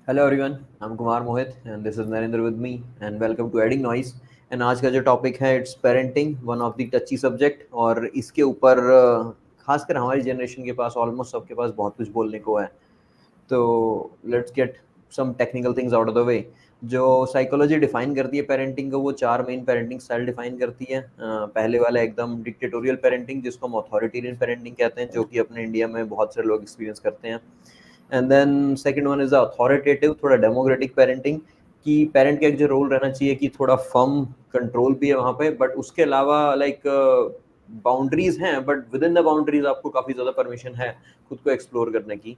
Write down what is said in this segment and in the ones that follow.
Hello everyone, I am Kumar Mohit and this is Narendra with me and welcome to adding noise. And आज का जो topic है it's parenting, one of the touchy subject. और इसके ऊपर खासकर हमारी जनरेशन के पास ऑलमोस्ट सबके पास बहुत कुछ बोलने को है। तो let's get some technical things out of the way. जो साइकोलॉजी डिफाइन करती है पेरेंटिंग को, वो चार मेन पेरेंटिंग स्टाइल डिफाइन करती है। पहले वाला एकदम डिक्टेटोरियल पेरेंटिंग, जिसको हम अथॉरिटेरियन पेरेंटिंग कहते हैं, जो कि अपने इंडिया में बहुत सारे लोग एक्सपीरियंस करते हैं। And then second one is the authoritative, थोड़ा डेमोक्रेटिक पेरेंटिंग, कि पेरेंट का एक जो रोल रहना चाहिए कि थोड़ा फर्म कंट्रोल भी है वहाँ पे, बट उसके अलावा लाइक बाउंड्रीज हैं, but with in the boundaries आपको काफ़ी ज़्यादा परमिशन है खुद को एक्सप्लोर करने की।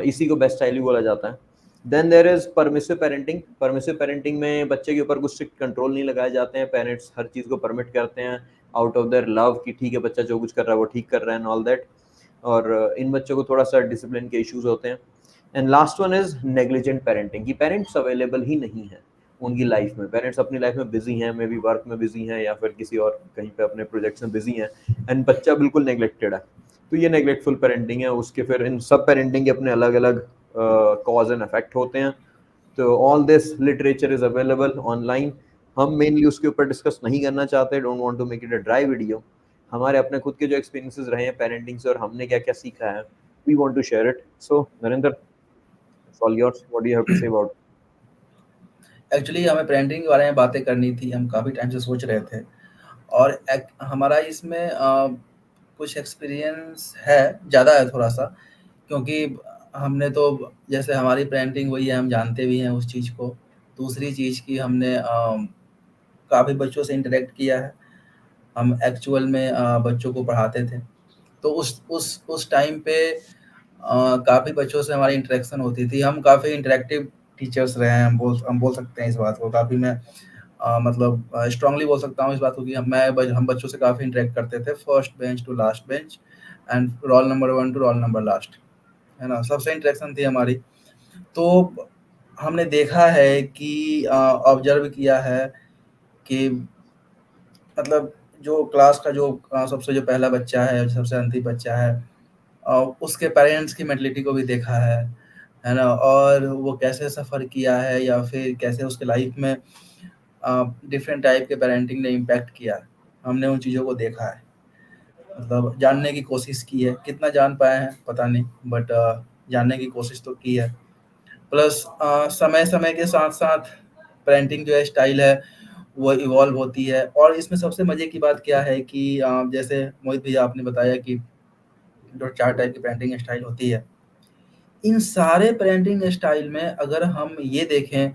इसी को बेस्ट स्टाइल भी बोला जाता है। Then there is permissive parenting. Permissive parenting में बच्चे के ऊपर कुछ स्ट्रिक्ट कंट्रोल नहीं लगाए जाते हैं, पेरेंट्स हर चीज़ को परमिट करते हैं आउट ऑफ देयर लव, कि ठीक है बच्चा जो कुछ कर रहा है वो ठीक कर रहा है एंड ऑल दैट। और इन बच्चों को थोड़ा सा डिसिप्लिन के इश्यूज होते हैं। And last one is negligent parenting, कि पेरेंट्स अवेलेबल ही नहीं है उनकी लाइफ में। पेरेंट्स अपनी लाइफ में बिजी हैं, मे बी वर्क में बिजी हैं या फिर किसी और कहीं पे अपने प्रोजेक्ट्स में बिजी हैं, एंड बच्चा बिल्कुल नेग्लेक्टेड है। तो ये नेग्लेक्टफुल पेरेंटिंग है। उसके फिर इन सब पेरेंटिंग के अपने अलग अलग कॉज एंड इफेक्ट होते हैं। तो all this literature is available online. हम मेनली उसके ऊपर डिस्कस नहीं करना चाहते, don't want to make it a dry video. हमारे अपने खुद के जो एक्सपीरियंसेस रहे हैं पेरेंटिंग से और हमने क्या क्या सीखा है, we want to share it. So Narendra, it's all yours, what do you have to say about. Actually हमें पेरेंटिंग के बारे में बातें करनी थी, हम काफ़ी टाइम से सोच रहे थे। और हमारा इसमें कुछ एक्सपीरियंस है, ज़्यादा है थोड़ा सा, क्योंकि हमने तो जैसे हमारी पेरेंटिंग हुई है, हम जानते भी हैं उस चीज़ को। दूसरी चीज़ की हमने काफ़ी बच्चों से इंटरेक्ट किया है। हम एक्चुअल में बच्चों को पढ़ाते थे, तो उस टाइम पे काफ़ी बच्चों से हमारी इंटरेक्शन होती थी। हम काफ़ी इंटरेक्टिव टीचर्स रहे हैं, हम बोल सकते हैं इस बात को। काफ़ी मैं मतलब स्ट्रांगली बोल सकता हूँ इस बात को कि हम बच्चों से काफ़ी इंटरेक्ट करते थे, first bench to last bench and roll number 1 to roll number last, है ना? सबसे इंटरेक्शन थी हमारी। तो हमने देखा है कि ऑब्जर्व किया है कि मतलब जो क्लास का जो सबसे जो पहला बच्चा है, सबसे अंतिम बच्चा है, उसके पेरेंट्स की मेंटलिटी को भी देखा है ना? और वो कैसे सफ़र किया है या फिर कैसे उसके लाइफ में डिफरेंट टाइप के पेरेंटिंग ने इम्पैक्ट किया है। हमने उन चीज़ों को देखा है, मतलब जानने की कोशिश की है। कितना जान पाए हैं पता नहीं, बट जानने की कोशिश तो की है। प्लस समय-समय के साथ-साथ पेरेंटिंग जो है स्टाइल है, वो इवॉल्व होती है। और इसमें सबसे मज़े की बात क्या है कि जैसे मोहित भैया आपने बताया कि जो 4 टाइप की पेरेंटिंग स्टाइल होती है। इन सारे पेरेंटिंग स्टाइल में अगर हम ये देखें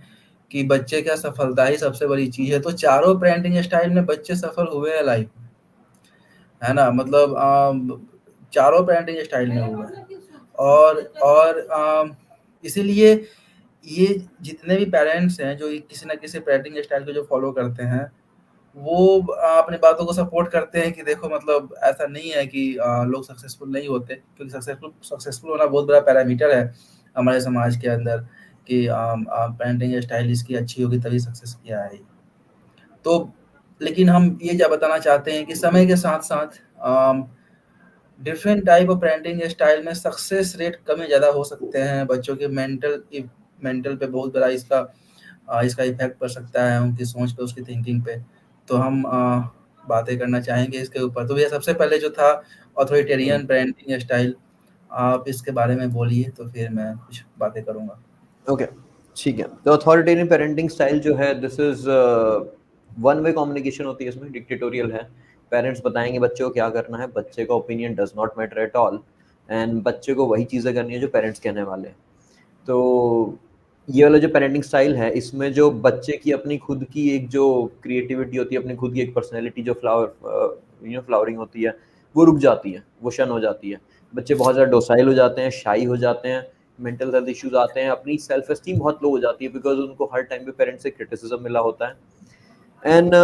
कि बच्चे का सफलता ही सबसे बड़ी चीज़ है, तो चारों पेरेंटिंग स्टाइल में बच्चे सफल हुए हैं लाइफ में, है ना? मतलब चारों पेरेंटिंग स्टाइल में हुए हैं। और इसीलिए ये जितने भी पेरेंट्स हैं जो किसी न किसी पेरेंटिंग स्टाइल को जो फॉलो करते हैं, वो अपनी बातों को सपोर्ट करते हैं कि देखो, मतलब ऐसा नहीं है कि लोग सक्सेसफुल नहीं होते, क्योंकि सक्सेसफुल सक्सेसफुल होना बहुत बड़ा पैरामीटर है हमारे समाज के अंदर कि पेरेंटिंग स्टाइल इसकी अच्छी होगी तभी सक्सेस की आएगी। तो लेकिन हम ये क्या बताना चाहते हैं कि समय के साथ-साथ different type of parenting style में सक्सेस रेट कम या ज़्यादा हो सकते हैं। बच्चों के मेंटल पे बहुत बड़ा इसका इफ़ेक्ट पड़ सकता है, उनकी सोच पे, उसकी थिंकिंग पे। तो हम बातें करना चाहेंगे इसके ऊपर। तो भैया सबसे पहले जो था ऑथोरिटेरियन पेरेंटिंग स्टाइल, आप इसके बारे में बोलिए तो फिर मैं कुछ बातें करूँगा। ओके, ठीक है। तो अथॉरिटेरियन पेरेंटिंग स्टाइल जो है, this is one way communication होती है, इसमें डिक्टेटोरियल है। पेरेंट्स बताएंगे बच्चे को क्या करना है, बच्चे का opinion does not matter at all, and बच्चे को वही चीज़ें करनी है जो पेरेंट्स कहने वाले हैं। तो ये वाला जो पेरेंटिंग स्टाइल है, इसमें जो बच्चे की अपनी खुद की एक जो क्रिएटिविटी होती है, अपनी खुद की एक पर्सनैलिटी जो फ्लावरिंग होती है, वो रुक जाती है, वो शन हो जाती है। बच्चे बहुत ज़्यादा डोसाइल हो जाते हैं, शाई हो जाते हैं, मेंटल हेल्थ इश्यूज आते हैं, अपनी सेल्फ एस्टीम बहुत लो हो जाती है, बिकॉज उनको हर टाइम पे पेरेंट्स से क्रिटिसिज्म मिला होता है। एंड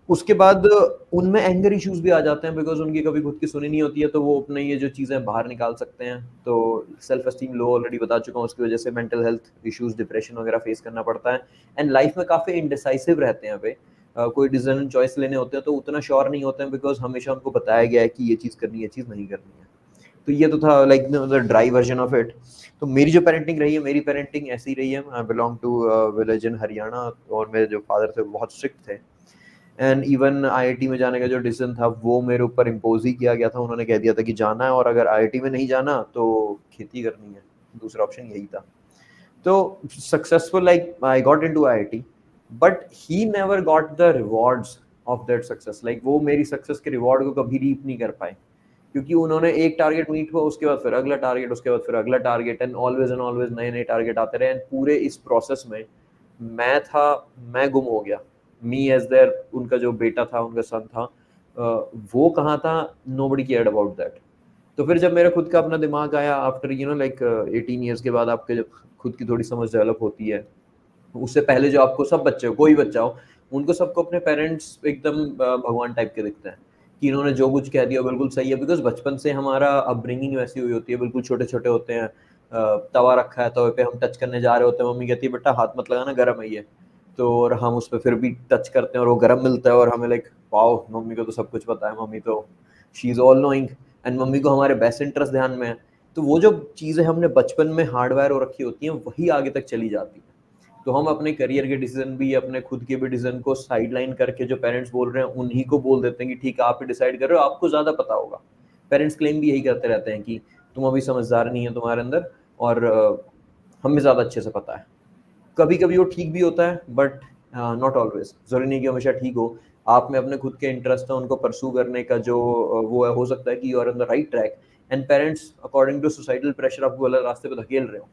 उसके बाद उनमें एंगर इश्यूज भी आ जाते हैं, बिकॉज उनकी कभी खुद की सुनी नहीं होती है, तो वो अपने ये जो चीज़ें बाहर निकाल सकते हैं। तो सेल्फ एस्टीम लो ऑलरेडी बता चुका हूँ, उसकी वजह से मेंटल हेल्थ इश्यूज, डिप्रेशन वगैरह फेस करना पड़ता है। एंड लाइफ में काफ़ी इंडिसाइसिव रहते हैं वे। कोई डिसीजन चॉइस लेने होते हैं तो उतना श्योर नहीं होते हैं, बिकॉज हमेशा उनको बताया गया है कि ये चीज़ करनी है, ये चीज़ नहीं करनी है। तो ये तो था like the dry version of it. तो मेरी जो पेरेंटिंग रही है, मेरी पेरेंटिंग ऐसी रही है। I belong to village in Haryana, और मेरे जो फादर थे वो बहुत स्ट्रिक्ट थे। एंड इवन आईआईटी में जाने का जो डिसीजन था वो मेरे ऊपर इम्पोज ही किया गया था। उन्होंने कह दिया था कि जाना है, और अगर आईआईटी में नहीं जाना तो खेती करनी है, दूसरा ऑप्शन यही था। तो successful, like I got into IIT, but he never got the rewards of that success. Like वो मेरी सक्सेस के रिवॉर्ड को कभी रीप नहीं कर पाए, क्योंकि उन्होंने एक टारगेट मीट हुआ, उसके बाद फिर अगला टारगेट, उसके बाद फिर अगला टारगेट, एंड ऑलवेज नए नए टारगेट आते रहे। एंड पूरे इस प्रोसेस में मैं गुम हो गया। मी एज देयर, उनका जो बेटा था, उनका सन था, वो कहाँ था, नोबडी केयर्ड अबाउट दैट। तो फिर जब मेरा खुद का अपना दिमाग आया आफ्टर लाइक 18 ईयर्स के बाद, आपके जब खुद की थोड़ी समझ डेवलप होती है, उससे पहले जो आपको सब बच्चे हो, कोई बच्चा हो, उनको सबको अपने पेरेंट्स एकदम भगवान टाइप के दिखते हैं, कि इन्होंने जो कुछ कह दिया बिल्कुल सही है। बिकॉज बचपन से हमारा अपब्रिंगिंग वैसी हुई होती है, बिल्कुल छोटे छोटे होते हैं, तवा रखा है, तवे पे हम टच करने जा रहे होते हैं, मम्मी कहती है बेटा हाथ मत लगाना, गर्म है ये। तो और हम उस पर फिर भी टच करते हैं और वो गर्म मिलता है, और हमें लाइक वाओ, मम्मी को तो सब कुछ पता है, मम्मी तो she is all knowing, and mummy को हमारे बेस्ट इंटरेस्ट ध्यान में है। तो वो जो चीज़ें हमने बचपन में हार्डवायर हो रखी होती हैं, वही आगे तक चली जाती है। तो हम अपने करियर के डिसीजन भी, अपने खुद के भी डिसीजन को साइडलाइन करके, जो पेरेंट्स बोल रहे हैं उन्हीं को बोल देते हैं कि ठीक है आप ही डिसाइड कर रहे हो, आपको ज़्यादा पता होगा। पेरेंट्स क्लेम भी यही करते रहते हैं कि तुम अभी समझदार नहीं है तुम्हारे अंदर, और हमें ज़्यादा अच्छे से पता है। कभी कभी वो ठीक भी होता है, बट नॉट ऑलवेज। जरूरी नहीं कि हमेशा ठीक हो। आप में अपने खुद के इंटरेस्ट है, उनको परसू करने का जो वो है, हो सकता है कि you are on the right track, and parents according to societal pressure आपको गलत रास्ते पे धकेल रहे हो।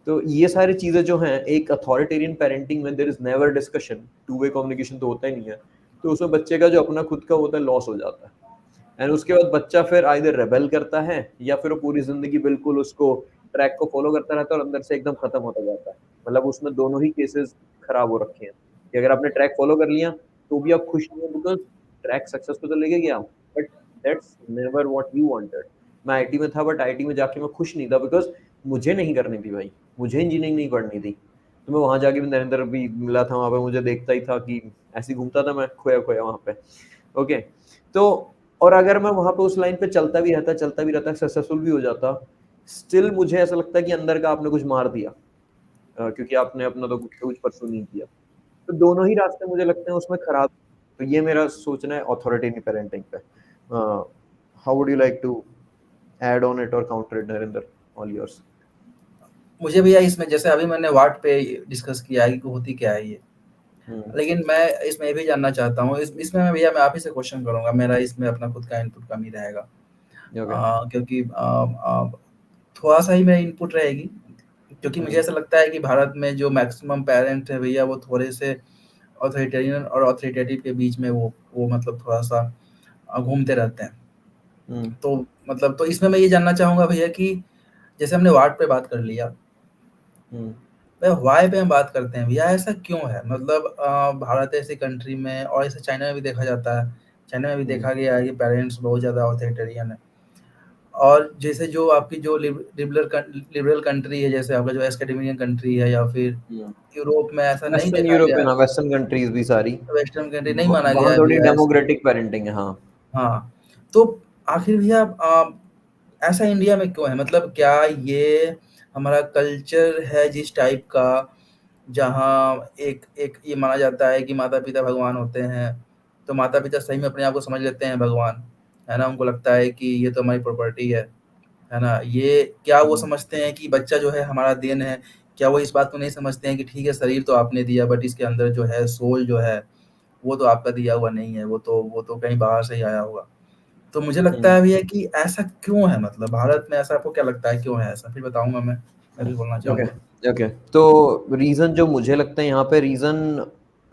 तो ये सारी चीजें जो हैं, एक अथॉरिटेरियन पेरेंटिंग में there is never discussion, two way communication तो होता ही नहीं है। तो उसमें बच्चे का जो अपना खुद का होता है, लॉस हो जाता है। एंड उसके बाद बच्चा फिर आइदर रेबेल करता है, या फिर वो पूरी जिंदगी बिल्कुल उसको ट्रैक को फॉलो करता रहता है, और अंदर से एकदम खत्म होता जाता है। मतलब उसमें दोनों ही केसेस खराब हो रखे हैं, कि अगर आपने ट्रैक फॉलो कर लिया तो भी आप खुश नहीं हो, बिकॉज ट्रैक सक्सेस पे तो लेके गया, but that's never what you wanted. मैं आईटी में था, बट आईटी में जाके मैं खुश नहीं था, बिकॉज मुझे नहीं करनी थी भाई, मुझे इंजीनियरिंग नहीं पढ़नी थी। तो मैं वहां जाके भी, नरेंद्र भी मिला था वहां पे, मुझे देखता ही था कि ऐसे ही घूमता था मैं, खोया खोया वहां पे। ओके। तो और अगर मैं वहां पे उस लाइन पे चलता भी रहता, सक्सेसफुल भी हो जाता, स्टिल मुझे ऐसा लगता है कि अंदर का आपने कुछ मार दिया, क्योंकि आपने अपना तो कुछ परसू नहीं किया। तो दोनों ही रास्ते मुझे लगते हैं उसमें खराब। तो ये मेरा सोचना है अथॉरिटी पेरेंटिंग पे। How would you like to add on it और counter it, Narendra? All yours. मुझे भैया इसमें जैसे अभी मैंने व्हाट पे डिस्कस किया है कि होती क्या है ये, हम्म। लेकिन मैं इसमें ये भी जानना चाहता हूँ, इसमें मैं भैया मैं आप ही से क्वेश्चन करूंगा, मेरा इसमें अपना खुद का इनपुट कम ही रहेगा। ओके। क्योंकि थोड़ा सा ही मेरा इनपुट रहेगी, क्योंकि मुझे हम्म। ऐसा लगता है कि भारत में जो मैक्सिमम पेरेंट है भैया, वो थोड़े से ऑथोरिटेरियन और ऑथोरिटेटिव के बीच में वो मतलब थोड़ा सा घूमते रहते हैं। हम्म। तो मतलब तो इसमें मैं ये जानना चाहूंगा भैया कि जैसे हमने वाट पे बात कर लिया, हम्म। भाई वाई पे हम बात करते हैं भैया, ऐसा क्यों है? मतलब भारत ऐसी कंट्री में, और ऐसे चाइना में भी देखा जाता है, चाइना में भी हम्म। देखा गया है कि पेरेंट्स बहुत ज़्यादा ऑथोरिटेरियन है। और जैसे जो आपकी जो लिबरल कंट्री है, जैसे आपका जो एस्केडेमियन कंट्री है, या फिर हम्म। यूरोप में ऐसा नहीं वेस्टर्न देखा गया यूरोपियन, है, हाँ, वेस्टर्न कंट्रीज भी सारी, वेस्टर्न कंट्री नहीं माना गया वहाँ है थोड़ी भैया ऐसा। डेमोक्रेटिक पेरेंटिंग है, हाँ। हाँ, तो आखिर भैया ऐसा इंडिया में क्यों है? मतलब क्या ये हमारा कल्चर है जिस टाइप का, जहाँ एक एक ये माना जाता है कि माता-पिता भगवान होते हैं, तो माता-पिता सही में अपने आप को समझ लेते हैं भगवान, है ना? उनको लगता है कि ये तो हमारी प्रॉपर्टी है ना? ये क्या वो हम्म। समझते हैं कि बच्चा जो है हमारा देन है? क्या वो इस बात को नहीं समझते हैं कि ठीक है, शरीर तो आपने दिया, बट इसके अंदर जो है सोल जो है, वो तो आपका दिया हुआ नहीं है, वो तो कहीं बाहर से ही आया होगा। तो मुझे लगता हम्म। है भैया कि ऐसा क्यों है? मतलब भारत में ऐसा आपको क्या लगता है क्यों है ऐसा? फिर बताऊँगा मैं भी बोलना ओके। चाहूँगा। ओके। तो रीजन जो मुझे लगता है यहाँ पे, रीजन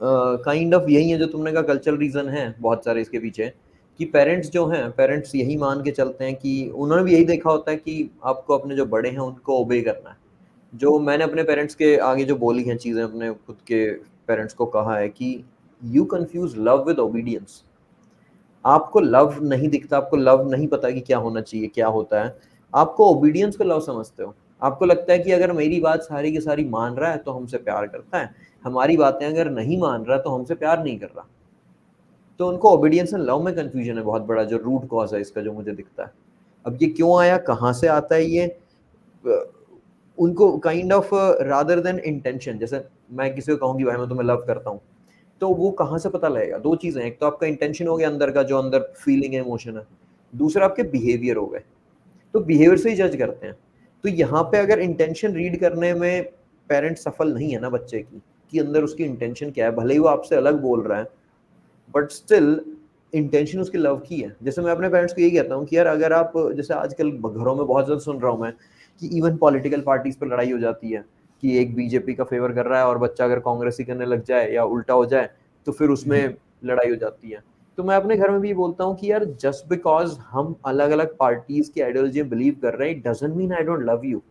काइंड ऑफ यही है जो तुमने कहा, कल्चरल रीजन है बहुत सारे इसके पीछे। कि पेरेंट्स जो हैं, पेरेंट्स यही मान के चलते हैं कि उन्होंने भी यही देखा होता है कि आपको अपने जो बड़े हैं उनको ओबे करना है। जो मैंने अपने पेरेंट्स के आगे जो बोली हैं चीजें, अपने खुद के पेरेंट्स को कहा है कि you confuse love with obedience. आपको लव नहीं दिखता, आपको लव नहीं पता कि क्या होना चाहिए, क्या होता है। आपको ओबीडियंस को लव समझते हो। आपको लगता है कि अगर मेरी बात सारी की सारी मान रहा है तो हमसे प्यार करता है, हमारी बातें अगर नहीं मान रहा तो हमसे प्यार नहीं कर रहा। तो उनको ओबीडियंस एंड लव में कंफ्यूजन है बहुत बड़ा, जो रूट कॉज है इसका जो मुझे दिखता है। अब ये क्यों आया, कहाँ से आता है ये, उनको kind of rather than intention, जैसे मैं किसी को कहूँ कि भाई मैं तुम्हें लव करता हूँ, तो वो कहाँ से पता लगेगा? दो चीजें, एक तो आपका इंटेंशन हो गया अंदर का, जो अंदर फीलिंग है, इमोशन है, दूसरा आपके बिहेवियर हो गए। तो बिहेवियर से ही जज करते हैं। तो यहाँ पे अगर इंटेंशन रीड करने में पेरेंट सफल नहीं है ना बच्चे की, कि अंदर उसकी इंटेंशन क्या है, भले ही वो आपसे अलग बोल रहा है, बट स्टिल इंटेंशन उसकी लव की है। जैसे मैं अपने पेरेंट्स को यही कहता हूँ कि यार अगर आप, जैसे आजकल घरों में बहुत ज्यादा सुन रहा हूँ मैं कि इवन पॉलिटिकल पार्टीज पर लड़ाई हो जाती है, कि एक बीजेपी का फेवर कर रहा है और बच्चा अगर कांग्रेस ही करने लग जाए या उल्टा हो जाए, तो फिर उसमें लड़ाई हो जाती है। तो मैं अपने घर में भी बोलता हूँ कि यार जस्ट बिकॉज हम अलग अलग पार्टीज की आइडियोलॉजी बिलीव कर रहे हैं, it doesn't mean I don't love you.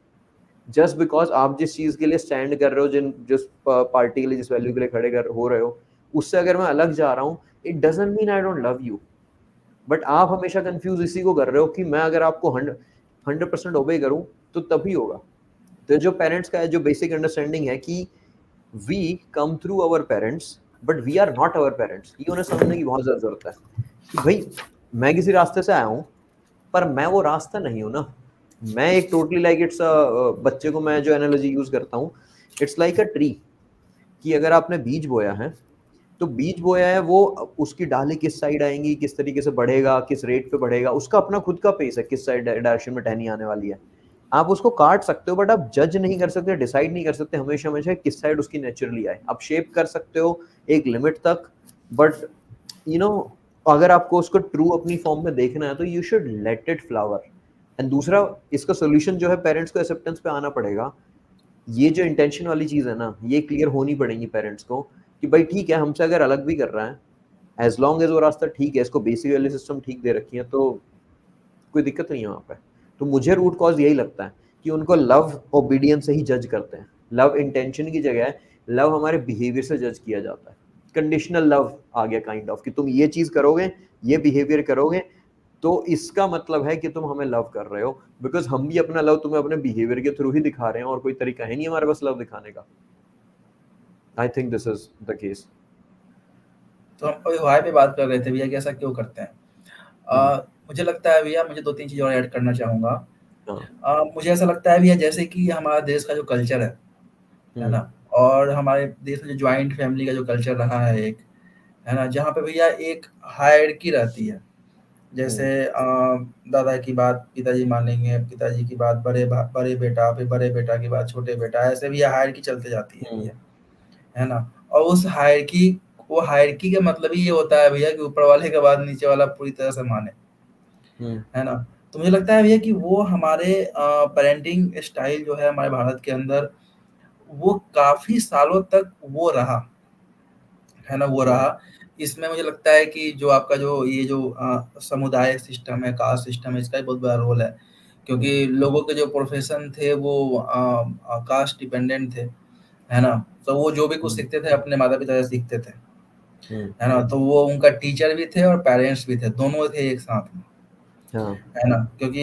Just because आप जिस चीज के लिए स्टैंड कर रहे हो, जिस पार्टी के लिए, जिस वैल्यू के लिए खड़े कर हो रहे हो, उससे अगर मैं अलग जा रहा हूँ, it doesn't mean I don't love you. But आप हमेशा कंफ्यूज इसी को कर रहे हो कि मैं अगर आपको 100% ओबे करूं तो तभी होगा। तो जो पेरेंट्स का जो बेसिक अंडरस्टैंडिंग है कि we come through our parents but we are not our parents, ये उन्हें समझने की बहुत ज्यादा जरूरत है कि भाई मैं किसी रास्ते से आया हूँ, पर मैं वो रास्ता नहीं हूं ना। मैं एक टोटली लाइक इट्स बच्चे को मैं जो एनालॉजी यूज करता हूँ, इट्स लाइक अ ट्री, कि अगर आपने बीज बोया है, तो बीज बोया है, वो उसकी डाली किस साइड आएंगी, किस तरीके से बढ़ेगा, किस रेट पे बढ़ेगा, उसका अपना खुद का पेस है, किस साइड डायरेक्शन में टहनी आने वाली है। आप उसको काट सकते हो, बट आप जज नहीं कर सकते, डिसाइड नहीं कर सकते हमेशा हमेशा किस साइड उसकी नेचुरली आए। आप शेप कर सकते हो एक लिमिट तक, बट यू नो अगर आपको उसको ट्रू अपनी फॉर्म में देखना है, तो you should let it flower. And दूसरा, इसका सोल्यूशन जो है, पेरेंट्स को एक्सेप्टेंस पे आना पड़ेगा। ये जो इंटेंशन वाली चीज है ना, ये क्लियर होनी पड़ेगी पेरेंट्स को, कि भाई ठीक है, हमसे अगर अलग भी कर रहा है, एज लॉन्ग एज वो रास्ता ठीक है, इसको बेसिक वैल्यू सिस्टम ठीक दे रखी है, तो कोई दिक्कत नहीं है वहाँ पे। तो मुझे रूट कॉज यही लगता है कि उनको लव ओबीडियंस से ही जज करते हैं। लव इंटेंशन की जगह लव हमारे बिहेवियर से जज किया जाता है। कंडीशनल लव आ गया काइंड ऑफ, कि तुम ये चीज करोगे, ये बिहेवियर करोगे, तो इसका मतलब है कि तुम हमें लव कर रहे हो। बिकॉज हम भी अपना लव तुम्हें अपने बिहेवियर के थ्रू ही दिखा रहे हैं, और कोई तरीका है नहीं हमारे पास लव दिखाने का। I think this is the case. तो हम अभी वाई पे बात कर रहे थे भैया कि ऐसा क्यों करते हैं। मुझे लगता है भैया, मुझे 2-3 चीज़ और ऐड करना चाहूँगा। हाँ। मुझे ऐसा लगता है भैया, जैसे कि हमारा देश का जो कल्चर है हम्म। ना? और हमारे देश में जो जॉइंट फैमिली का जो कल्चर रहा है एक, है ना? जहाँ पे भैया एक हायरार्की रहती है। जैसे हम्म। दादा की बात पिताजी मानेंगे, पिताजी की बात बड़े बेटा, फिर बड़े बेटा की बात छोटे बेटा, ऐसे भैया हायरार्की चलते जाती है हम्म। भैया, है ना? और उस हायरार्की, वो हायरार्की का मतलब ही ये होता है भैया कि ऊपर वाले के बाद नीचे वाला पूरी तरह से माने, हम्म। है ना? तो मुझे लगता है भैया कि वो हमारे पेरेंटिंग स्टाइल जो है हमारे भारत के अंदर, वो काफ़ी सालों तक वो रहा, है ना? वो हम्म। रहा। इसमें मुझे लगता है कि जो आपका जो ये जो समुदाय सिस्टम है, कास्ट सिस्टम है, इसका भी बहुत बड़ा रोल है। हम्म। क्योंकि लोगों के जो प्रोफ़ेशन थे वो कास्ट डिपेंडेंट थे, है ना? तो वो जो भी कुछ हम्म। सीखते थे अपने माता-पिता से सीखते थे, हम्म। है ना? तो वो उनका टीचर भी थे और पेरेंट्स भी थे, दोनों थे एक साथ में। हाँ। है ना? क्योंकि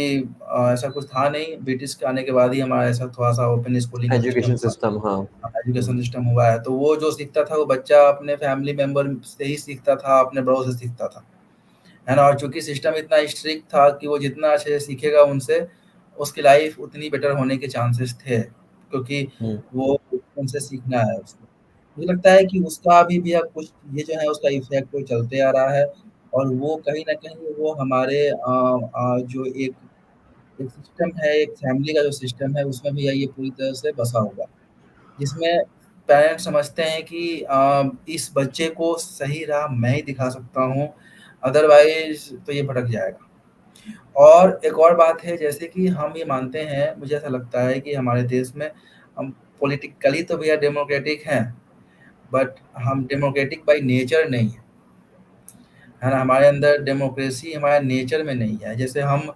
ऐसा कुछ था नहीं, ब्रिटिश के आने के बाद ही हमारा ऐसा थोड़ा-सा ओपन स्कूलिंग का सिस्टम एजुकेशन हुआ। सिस्टम, हाँ। एजुकेशन सिस्टम हुआ है, तो वो जो सीखता था वो बच्चा अपने फैमिली मेंबर से ही सीखता था, अपने बड़ों से सीखता था, है ना? और चूँकि सिस्टम इतना स्ट्रिक्ट था कि वो जितना अच्छे से सीखेगा उनसे, उसकी लाइफ उतनी बेटर होने के चांसेस थे, क्योंकि हम्म। वो उनसे सीखना है उसको। मुझे लगता है कि उसका अभी भी अब कुछ ये जो है उसका इफ़ेक्ट वो चलते आ रहा है, और वो कहीं न कहीं वो हमारे जो एक सिस्टम है, एक फैमिली का जो सिस्टम है, उसमें भी ये पूरी तरह से बसा हुआ है। जिसमें पेरेंट्स समझते हैं कि इस बच्चे को सही राह मैं ही दिखा सकता हूँ, अदरवाइज़ तो ये भटक जाएगा। और एक और बात है, जैसे कि हम ये मानते हैं, मुझे ऐसा लगता है कि हमारे देश में हम पॉलिटिकली तो भैया डेमोक्रेटिक हैं, बट हम डेमोक्रेटिक बाय नेचर नहीं हैं, है ना? हमारे अंदर डेमोक्रेसी हमारे नेचर में नहीं है। जैसे हम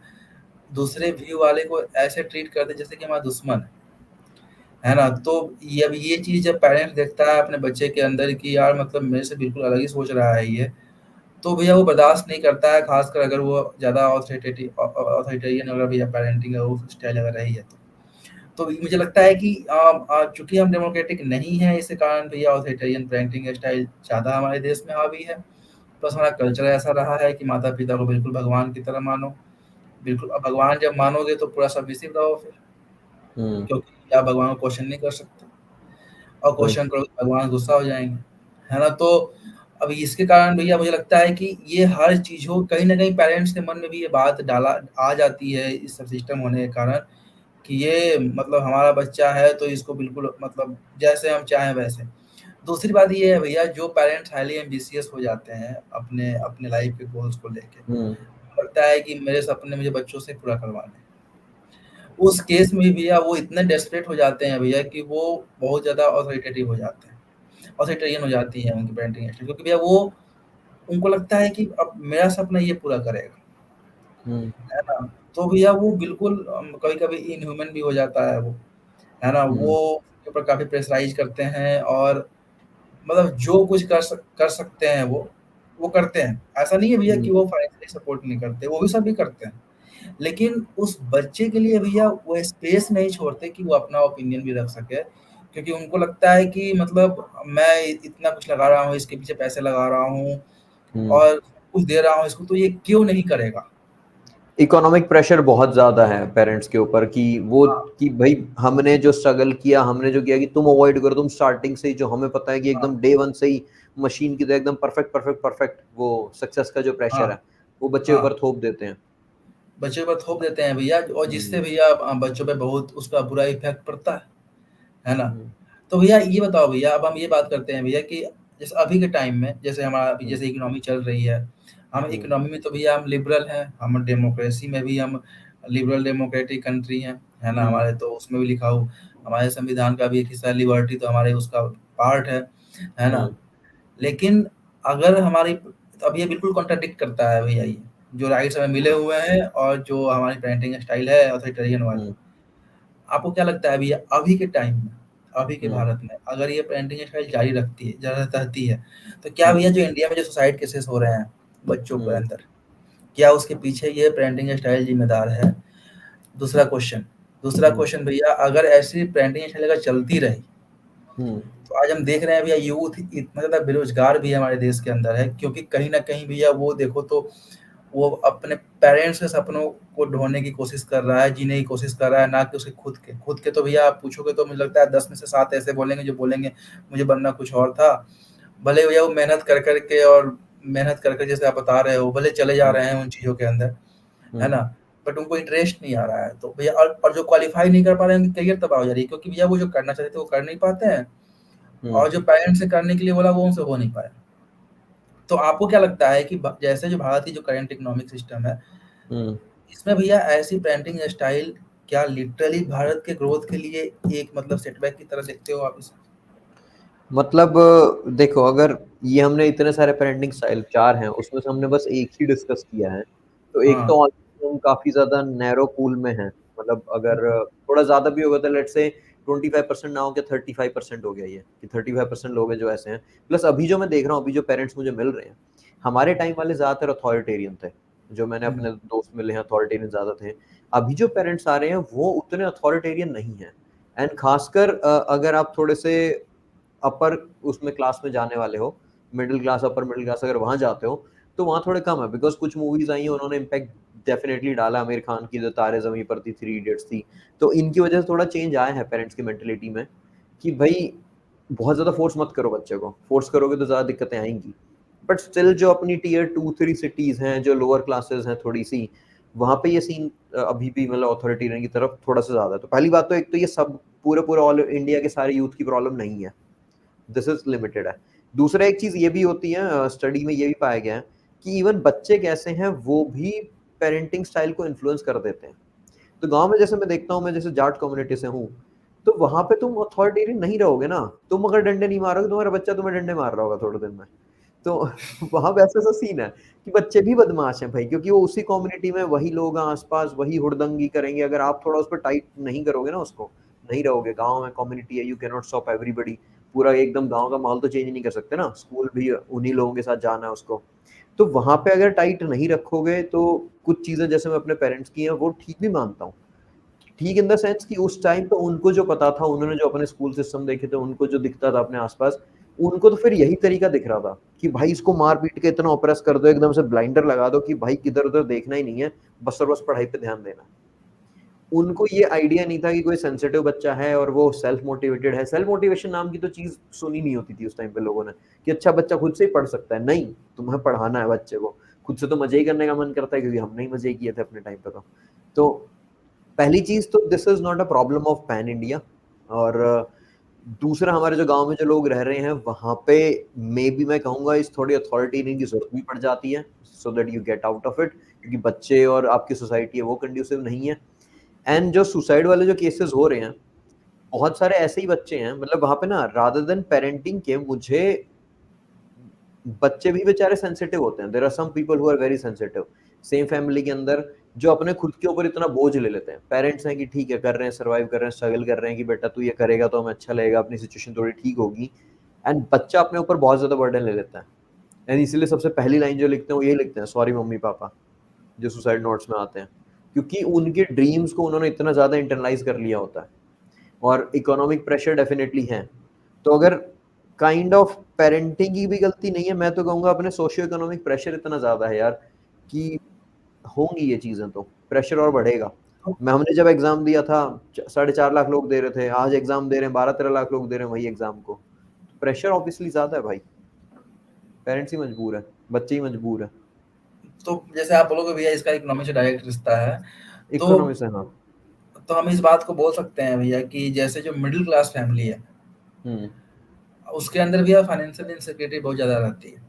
दूसरे व्यू वाले को ऐसे ट्रीट करते हैं जैसे कि हमारा दुश्मन है ना? तो ये अब ये चीज़ जब पेरेंट्स देखता है अपने बच्चे के अंदर कि यार मतलब मेरे से बिल्कुल अलग ही सोच रहा है ये, तो भैया वो बर्दाश्त नहीं करता है, ख़ासकर अगर वो ज़्यादा ऑथोरिटेरियन अगर भैया पेरेंटिंग है वो स्टाइल अगर रही है तो। तो मुझे लगता है कि चूँकि हम डेमोक्रेटिक नहीं हैं, इसी कारण भैया ऑथोरिटेरियन पेरेंटिंग स्टाइल ज़्यादा हमारे देश में हावी है। प्लस हमारा कल्चर ऐसा रहा है कि माता-पिता को बिल्कुल भगवान की तरह मानो। बिल्कुल, अब भगवान जब मानोगे तो पूरा सबमिसिव रहो फिर, क्योंकि आप भगवान को क्वेश्चन नहीं कर सकते, और वही। क्वेश्चन करोगे तो भगवान गुस्सा हो जाएँगे, है ना? तो अब इसके कारण भैया मुझे लगता है कि ये हर चीज़ों कहीं न कहीं पेरेंट्स के मन में भी ये बात डाला आ जाती है इस सब सिस्टम होने के कारण, कि ये मतलब हमारा बच्चा है तो इसको बिल्कुल मतलब जैसे हम चाहें वैसे। दूसरी बात ये है भैया, जो पेरेंट्स हाइली एम्बिशियस हो जाते हैं अपने अपने लाइफ के गोल्स को लेके, हुँ, लगता है कि मेरे सपने मुझे बच्चों से पूरा करवाने हैं। उस केस में भैया वो इतने डेस्परेट हो जाते हैं भैया कि वो बहुत ज़्यादा ऑथोरिटेटिव हो जाते हैं, ऑथोरिटेरियन हो जाती है उनकी पेरेंटिंग स्टाइल, क्योंकि भैया वो उनको लगता है कि अब मेरा सपना ये पूरा करेगा, हुँ, है ना? तो भैया वो बिल्कुल कभी-कभी इनह्यूमन भी हो जाता है वो, है ना? हुँ, वो उसके ऊपर काफ़ी प्रेशराइज़ करते हैं, और मतलब जो कुछ कर सकते हैं वो करते हैं। ऐसा नहीं है भैया हुँ, कि वो फाइनेंशियली सपोर्ट नहीं करते, वो भी सभी करते हैं। लेकिन उस बच्चे के लिए भैया वो स्पेस नहीं छोड़ते कि वो अपना ओपिनियन भी रख सके, क्योंकि उनको लगता है कि मतलब मैं इतना कुछ लगा रहा हूँ, इसके पीछे पैसे लगा रहा हूँ हुँ। और कुछ दे रहा हूँ इसको, तो ये क्यों नहीं करेगा? इकोनॉमिक प्रेशर बहुत ज़्यादा है पेरेंट्स के ऊपर कि वो हाँ, कि भई हमने जो स्ट्रगल किया, हमने जो किया कि तुम अवॉइड करो, तुम स्टार्टिंग से ही जो हमें पता है कि हाँ, एकदम डे 1 से ही मशीन की तरह एकदम परफेक्ट, परफेक्ट, परफेक्ट वो सक्सेस का जो हाँ, प्रेशर है, वो बच्चे के हाँ। ऊपर थोप देते हैं। बच्चों पे थोप देते हैं भैया, और जिससे हुँ, भैया बच्चों पे बहुत उसका बुरा इफ़ेक्ट पड़ता है ना? हुँ, तो भैया ये बताओ भैया, अब हम ये बात करते हैं भैया कि जैसे अभी के टाइम में जैसे हमारा अभी हुँ, जैसे इकोनॉमी चल रही है, हम हुँ, इकोनॉमी में तो भैया हम लिबरल हैं, हम डेमोक्रेसी में भी हम लिबरल डेमोक्रेटिक कंट्री हैं, है ना? हुँ, हमारे तो उसमें भी लिखा हो, हमारे संविधान का भी एक हिस्सा लिबर्टी तो हमारे उसका पार्ट है ना? हुँ, लेकिन अगर हमारी अब ये बिल्कुल कॉन्ट्राडिक्ट करता है भैया ये, जो राइट्स हमें मिले हुए हैं और जो हमारी पेरेंटिंग स्टाइल है ऑथोरिटेरियन वाली। हुँ, आपको क्या लगता है भैया अभी के टाइम में, अभी के हुँ, भारत में अगर ये पेरेंटिंग स्टाइल जारी रखती है रहती है, तो क्या हुँ, भैया जो इंडिया में जो सुसाइड केसेस हो रहे हैं बच्चों के हुँ, अंदर, क्या उसके पीछे ये पेरेंटिंग स्टाइल ज़िम्मेदार है? दूसरा क्वेश्चन दूसरा हुँ, क्वेश्चन भैया, अगर ऐसी पेरेंटिंग स्टाइल अगर चलती रही, हुँ, तो आज हम देख रहे हैं भैया यूथ इतना ज़्यादा बेरोज़गार भी हमारे देश के अंदर है, क्योंकि कहीं न कहीं भैया वो देखो तो वो अपने पेरेंट्स के सपनों को ढोने की कोशिश कर रहा है, जीने की कोशिश कर रहा है, ना कि उसके खुद के तो भैया आप पूछोगे तो मुझे लगता है 10 में से 7 ऐसे बोलेंगे जो बोलेंगे मुझे बनना कुछ और था। भले भैया वो मेहनत कर कर जैसे आप बता रहे हो, भले चले जा हुँ, रहे हैं उन चीज़ों के अंदर, है हुँ, ना? बट उनको इंटरेस्ट नहीं आ रहा है। तो भैया और जो क्वालीफाई नहीं कर पा रहे हैं उनकी करियर तबाह हो जा रही है, क्योंकि भैया वो जो करना चाहते थे वो कर नहीं पाते हैं, हुँ, और जो पेरेंट्स ने करने के लिए बोला वो उनसे हो नहीं पाया। तो आपको क्या लगता है कि ब जैसे जो भारत की जो करंट इकोनॉमिक सिस्टम है, हुँ। इसमें भैया ऐसी पेरेंटिंग स्टाइल क्या लिटरली भारत के ग्रोथ के लिए एक मतलब सेटबैक की तरह देखते हो आप इसे? मतलब देखो अगर ये हमने इतने सारे पेरेंटिंग स्टाइल 4 हैं, उसमें से हमने बस एक ही डिस्कस किया है। तो एक तो हाँ, ऑलरेडी हम काफ़ी ज़्यादा नैरो पूल में हैं। मतलब अगर हाँ, थोड़ा ज़्यादा भी होगा तो लेट्स से 25% ना हो के 35% हो गया ये, कि 35% लोग हैं जो ऐसे हैं। प्लस अभी जो मैं देख रहा हूँ, अभी जो पेरेंट्स मुझे मिल रहे हैं, हमारे टाइम वाले ज़्यादातर अथॉरिटेरियन थे। जो मैंने हुँ, अपने दोस्त मिले हैं अथॉरिटेरियन ज़्यादा थे। अभी जो पेरेंट्स आ रहे हैं वो उतने अथॉरिटेरियन नहीं हैं। एंड ख़ासकर अगर आप थोड़े से अपर उसमें क्लास में जाने वाले हो, middle class, upper middle class अगर वहाँ जाते हो, तो वहाँ थोड़े कम है बिकॉज़ कुछ मूवीज़ आई हैं उन्होंने इम्पैक्ट डेफ़िनेटली डाला। आमिर खान की जो तारे ज़मीं पर थी, थ्री इडियट्स थी, तो इनकी वज़ह से थोड़ा चेंज आया है पेरेंट्स की मेंटालिटी में कि भई बहुत ज़्यादा फ़ोर्स मत करो बच्चे को, फ़ोर्स करोगे तो ज़्यादा दिक्कतें आएँगी। बट स्टिल जो अपनी टियर 2-3 सिटीज़ हैं, जो लोअर क्लासेस हैं थोड़ी-सी, वहाँ पे ये सीन अभी भी मतलब अथॉरिटेरियन की तरफ थोड़ा-सा ज़्यादा है। तो पहली बात तो एक तो ये सब पूरे-पूरे ऑल इंडिया के सारे यूथ की प्रॉब्लम नहीं है। दिस इज़ लिमिटेड है। दूसरा एक चीज़ ये भी होती है स्टडी में ये भी पाया गया है कि इवन बच्चे कैसे हैं वो भी पेरेंटिंग स्टाइल को इन्फ्लुएंस कर देते हैं। तो गाँव में जैसे मैं देखता हूँ, मैं जैसे जाट कम्युनिटी से हूँ, तो वहाँ पे तुम अथॉरिटेरियन नहीं रहोगे ना, तुम अगर डंडे नहीं मारोगे, तुम्हारा बच्चा तुम्हें डंडे मार रहा होगा थोड़े दिन में। तो वहाँ वैसा-सा सीन है कि बच्चे भी बदमाश हैं भाई, क्योंकि वो उसी कम्युनिटी में वही लोग हैं आस-पास, वही हुड़दंगी करेंगे। अगर आप थोड़ा उस पे टाइट नहीं करोगे ना उसको, नहीं रहोगे, गाँव में कम्युनिटी है, you can not stop everybody. पूरा एकदम गाँव का माहौल तो चेंज नहीं कर सकते ना, स्कूल भी उन्हीं लोगों के साथ जाना है उसको। तो वहाँ पे अगर टाइट नहीं रखोगे तो कुछ चीज़ें जैसे मैं अपने पेरेंट्स की हैं वो ठीक भी मानता हूँ। ठीक इन द सेंस कि उस टाइम पे उनको जो पता था, उन्होंने जो अपने स्कूल सिस्टम देखे थे, उनको जो दिखता था अपने आस-पास, उनको तो फिर यही तरीका दिख रहा था कि भाई इसको मार पीट के इतना ऑप्रेस कर दो, एकदम से ब्लाइंडर लगा दो कि भाई किधर उधर देखना ही नहीं है, बस और बस पढ़ाई पे ध्यान देना। उनको ये आइडिया नहीं था कि कोई सेंसिटिव बच्चा है और वो सेल्फ मोटिवेटेड है। सेल्फ मोटिवेशन नाम की तो चीज सुनी नहीं होती थी उस टाइम पे लोगों ने, कि अच्छा बच्चा खुद से ही पढ़ सकता है। नहीं, तुम्हें पढ़ाना है बच्चे को, खुद से तो मजे ही करने का मन करता है, क्योंकि हमने ही मजे किए थे अपने टाइम पे। तो पहली चीज तो this is not a problem of pan India. और दूसरा, हमारे जो गांव में जो लोग रह रहे हैं वहां पे मे बी मैं कहूंगा इस थोड़ी अथॉरिटी लेने की जरूरत भी पड़ जाती है, so that you get out of it, क्योंकि बच्चे और आपकी सोसाइटी है वो कंड्यूसिव नहीं है। एंड जो सुसाइड वाले जो केसेस हो रहे हैं, बहुत सारे ऐसे ही बच्चे हैं, मतलब वहां पे ना रादर देन पेरेंटिंग के, मुझे बच्चे भी बेचारे सेंसिटिव होते हैं। There are some people who are very sensitive same family के अंदर, जो अपने खुद के ऊपर इतना बोझ ले लेते हैं। पेरेंट्स हैं कि ठीक है, कर रहे हैं, सर्वाइव कर रहे हैं, स्ट्रगल कर रहे हैं कि बेटा तू ये करेगा तो हमें अच्छा लगेगा, अपनी सिचुएशन थोड़ी ठीक होगी। एंड बच्चा अपने ऊपर बहुत ज्यादा बर्डन ले लेता है। एंड इसीलिए सबसे पहली लाइन जो लिखते हैं वो यही लिखते हैं, सॉरी मम्मी पापा, जो सुसाइड नोट्स में आते हैं, क्योंकि उनके ड्रीम्स को उन्होंने इतना ज्यादा इंटरनाइज कर लिया होता है। और इकोनॉमिक प्रेशर डेफिनेटली है। तो अगर काइंड ऑफ पेरेंटिंग की भी गलती नहीं है, मैं तो कहूंगा अपने सोशियो इकोनॉमिक प्रेशर इतना ज्यादा है यार, कि होंगी ये चीजें तो प्रेशर और बढ़ेगा। तो मैं हमने जब एग्जाम दिया था, 4.5 लाख लोग दे रहे थे, आज एग्जाम दे रहे हैं 12-13 लाख लोग दे रहे हैं वही एग्जाम को। प्रेशर ऑब्वियसली ज्यादा है भाई। पेरेंट्स ही मजबूर है, बच्चे ही मजबूर है। तो जैसे आप बोलोगे भैया इसका इकोनॉमी से डायरेक्ट रिश्ता है, तो इकोनॉमी से, हाँ। हम इस बात को बोल सकते हैं भैया कि जैसे जो मिडिल क्लास फैमिली है, हम्म। उसके अंदर भी फाइनेंशियल इनसिक्योरिटी बहुत ज़्यादा रहती है।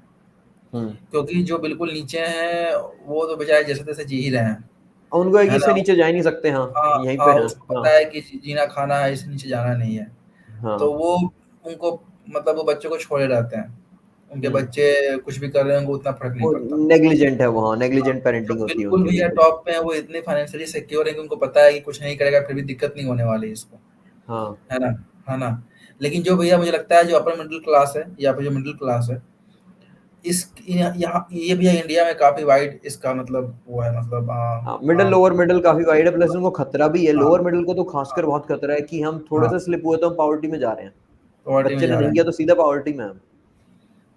हम्म। क्योंकि जो बिल्कुल नीचे हैं, वो तो बेचारे जैसे तैसे जी ही रहे हैं, और उनको है कि है इससे ना? नीचे जा ही नहीं सकते, हाँ, यहीं पे हैं। उसको हाँ। पता है कि जीना खाना है, इससे नीचे जाना नहीं है। तो हाँ। वो उनको मतलब वो बच्चों को छोड़े रहते हैं। उनके हम्म। बच्चे कुछ भी कर रहे हैं, उनको उतना फ़र्क नहीं वो पड़ता। नेग्लिजेंट है वो, हाँ, हाँ, नेग्लिजेंट जो पेरेंटिंग होती है बिल्कुल उनकी, भैया बिल्कुल। टॉप पे हैं, वो इतने फाइनेंशियली सिक्योर हैं कि उनको पता है कि कुछ नहीं करेगा फिर भी दिक्कत नहीं होने वाली इसको, हाँ। है ना? है ना? लेकिन जो भैया मुझे लगता है जो अपर मिडिल क्लास है या फिर जो मिडिल क्लास है, इस यहाँ ये भैया इंडिया में काफ़ी वाइड इसका मतलब वो है, मतलब हाँ, मिडिल लोअर मिडिल काफी वाइड है, प्लस उनको खतरा भी है। हाँ, लोअर मिडिल को तो खासकर हाँ, बहुत खतरा है कि हम थोड़े हाँ, से स्लिप हुए तो हम पॉवर्टी में जा रहे हैं। पॉवर्टी में बच्चे ने जा रहे नहीं किया तो हैं। सीधा पॉवर्टी में है हम।